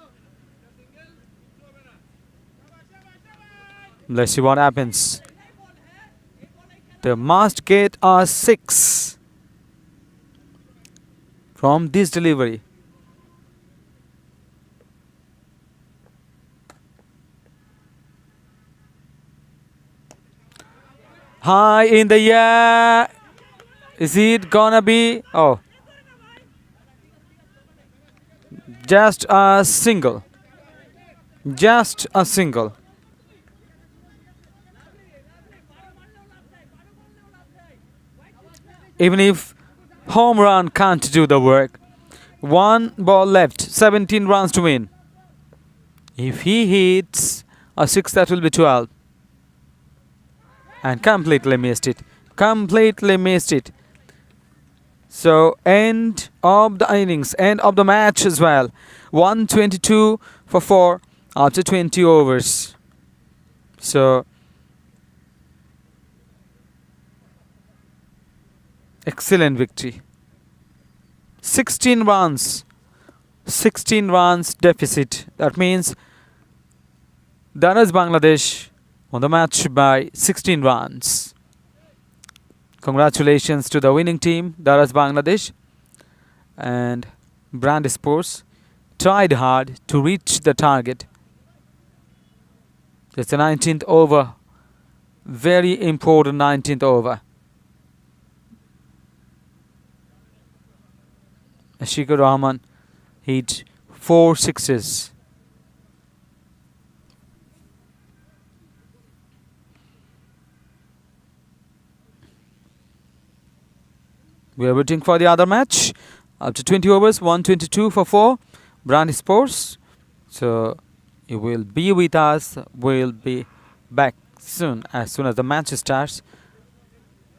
Let's see what happens. They must get a 6 from this delivery. High in the air. Is it gonna be? Oh. Just a single. Just a single. Even if home run can't do the work. 1 ball left. 17 runs to win. If he hits a 6, that will be 12. And completely missed it. Completely missed it. So end of the innings, end of the match as well. 122 for 4 after 20 overs. So excellent victory. 16 runs. 16 runs deficit. That means Daraz Bangladesh won the match by 16 runs. Congratulations to the winning team, Daraz Bangladesh. And Brand Sports tried hard to reach the target. It's the 19th over. Very important 19th over. Ashiko Rahman hit 4 sixes. We are waiting for the other match. After 20 overs, 122 for 4. Brand Sports. So you will be with us. We'll be back soon as the match starts.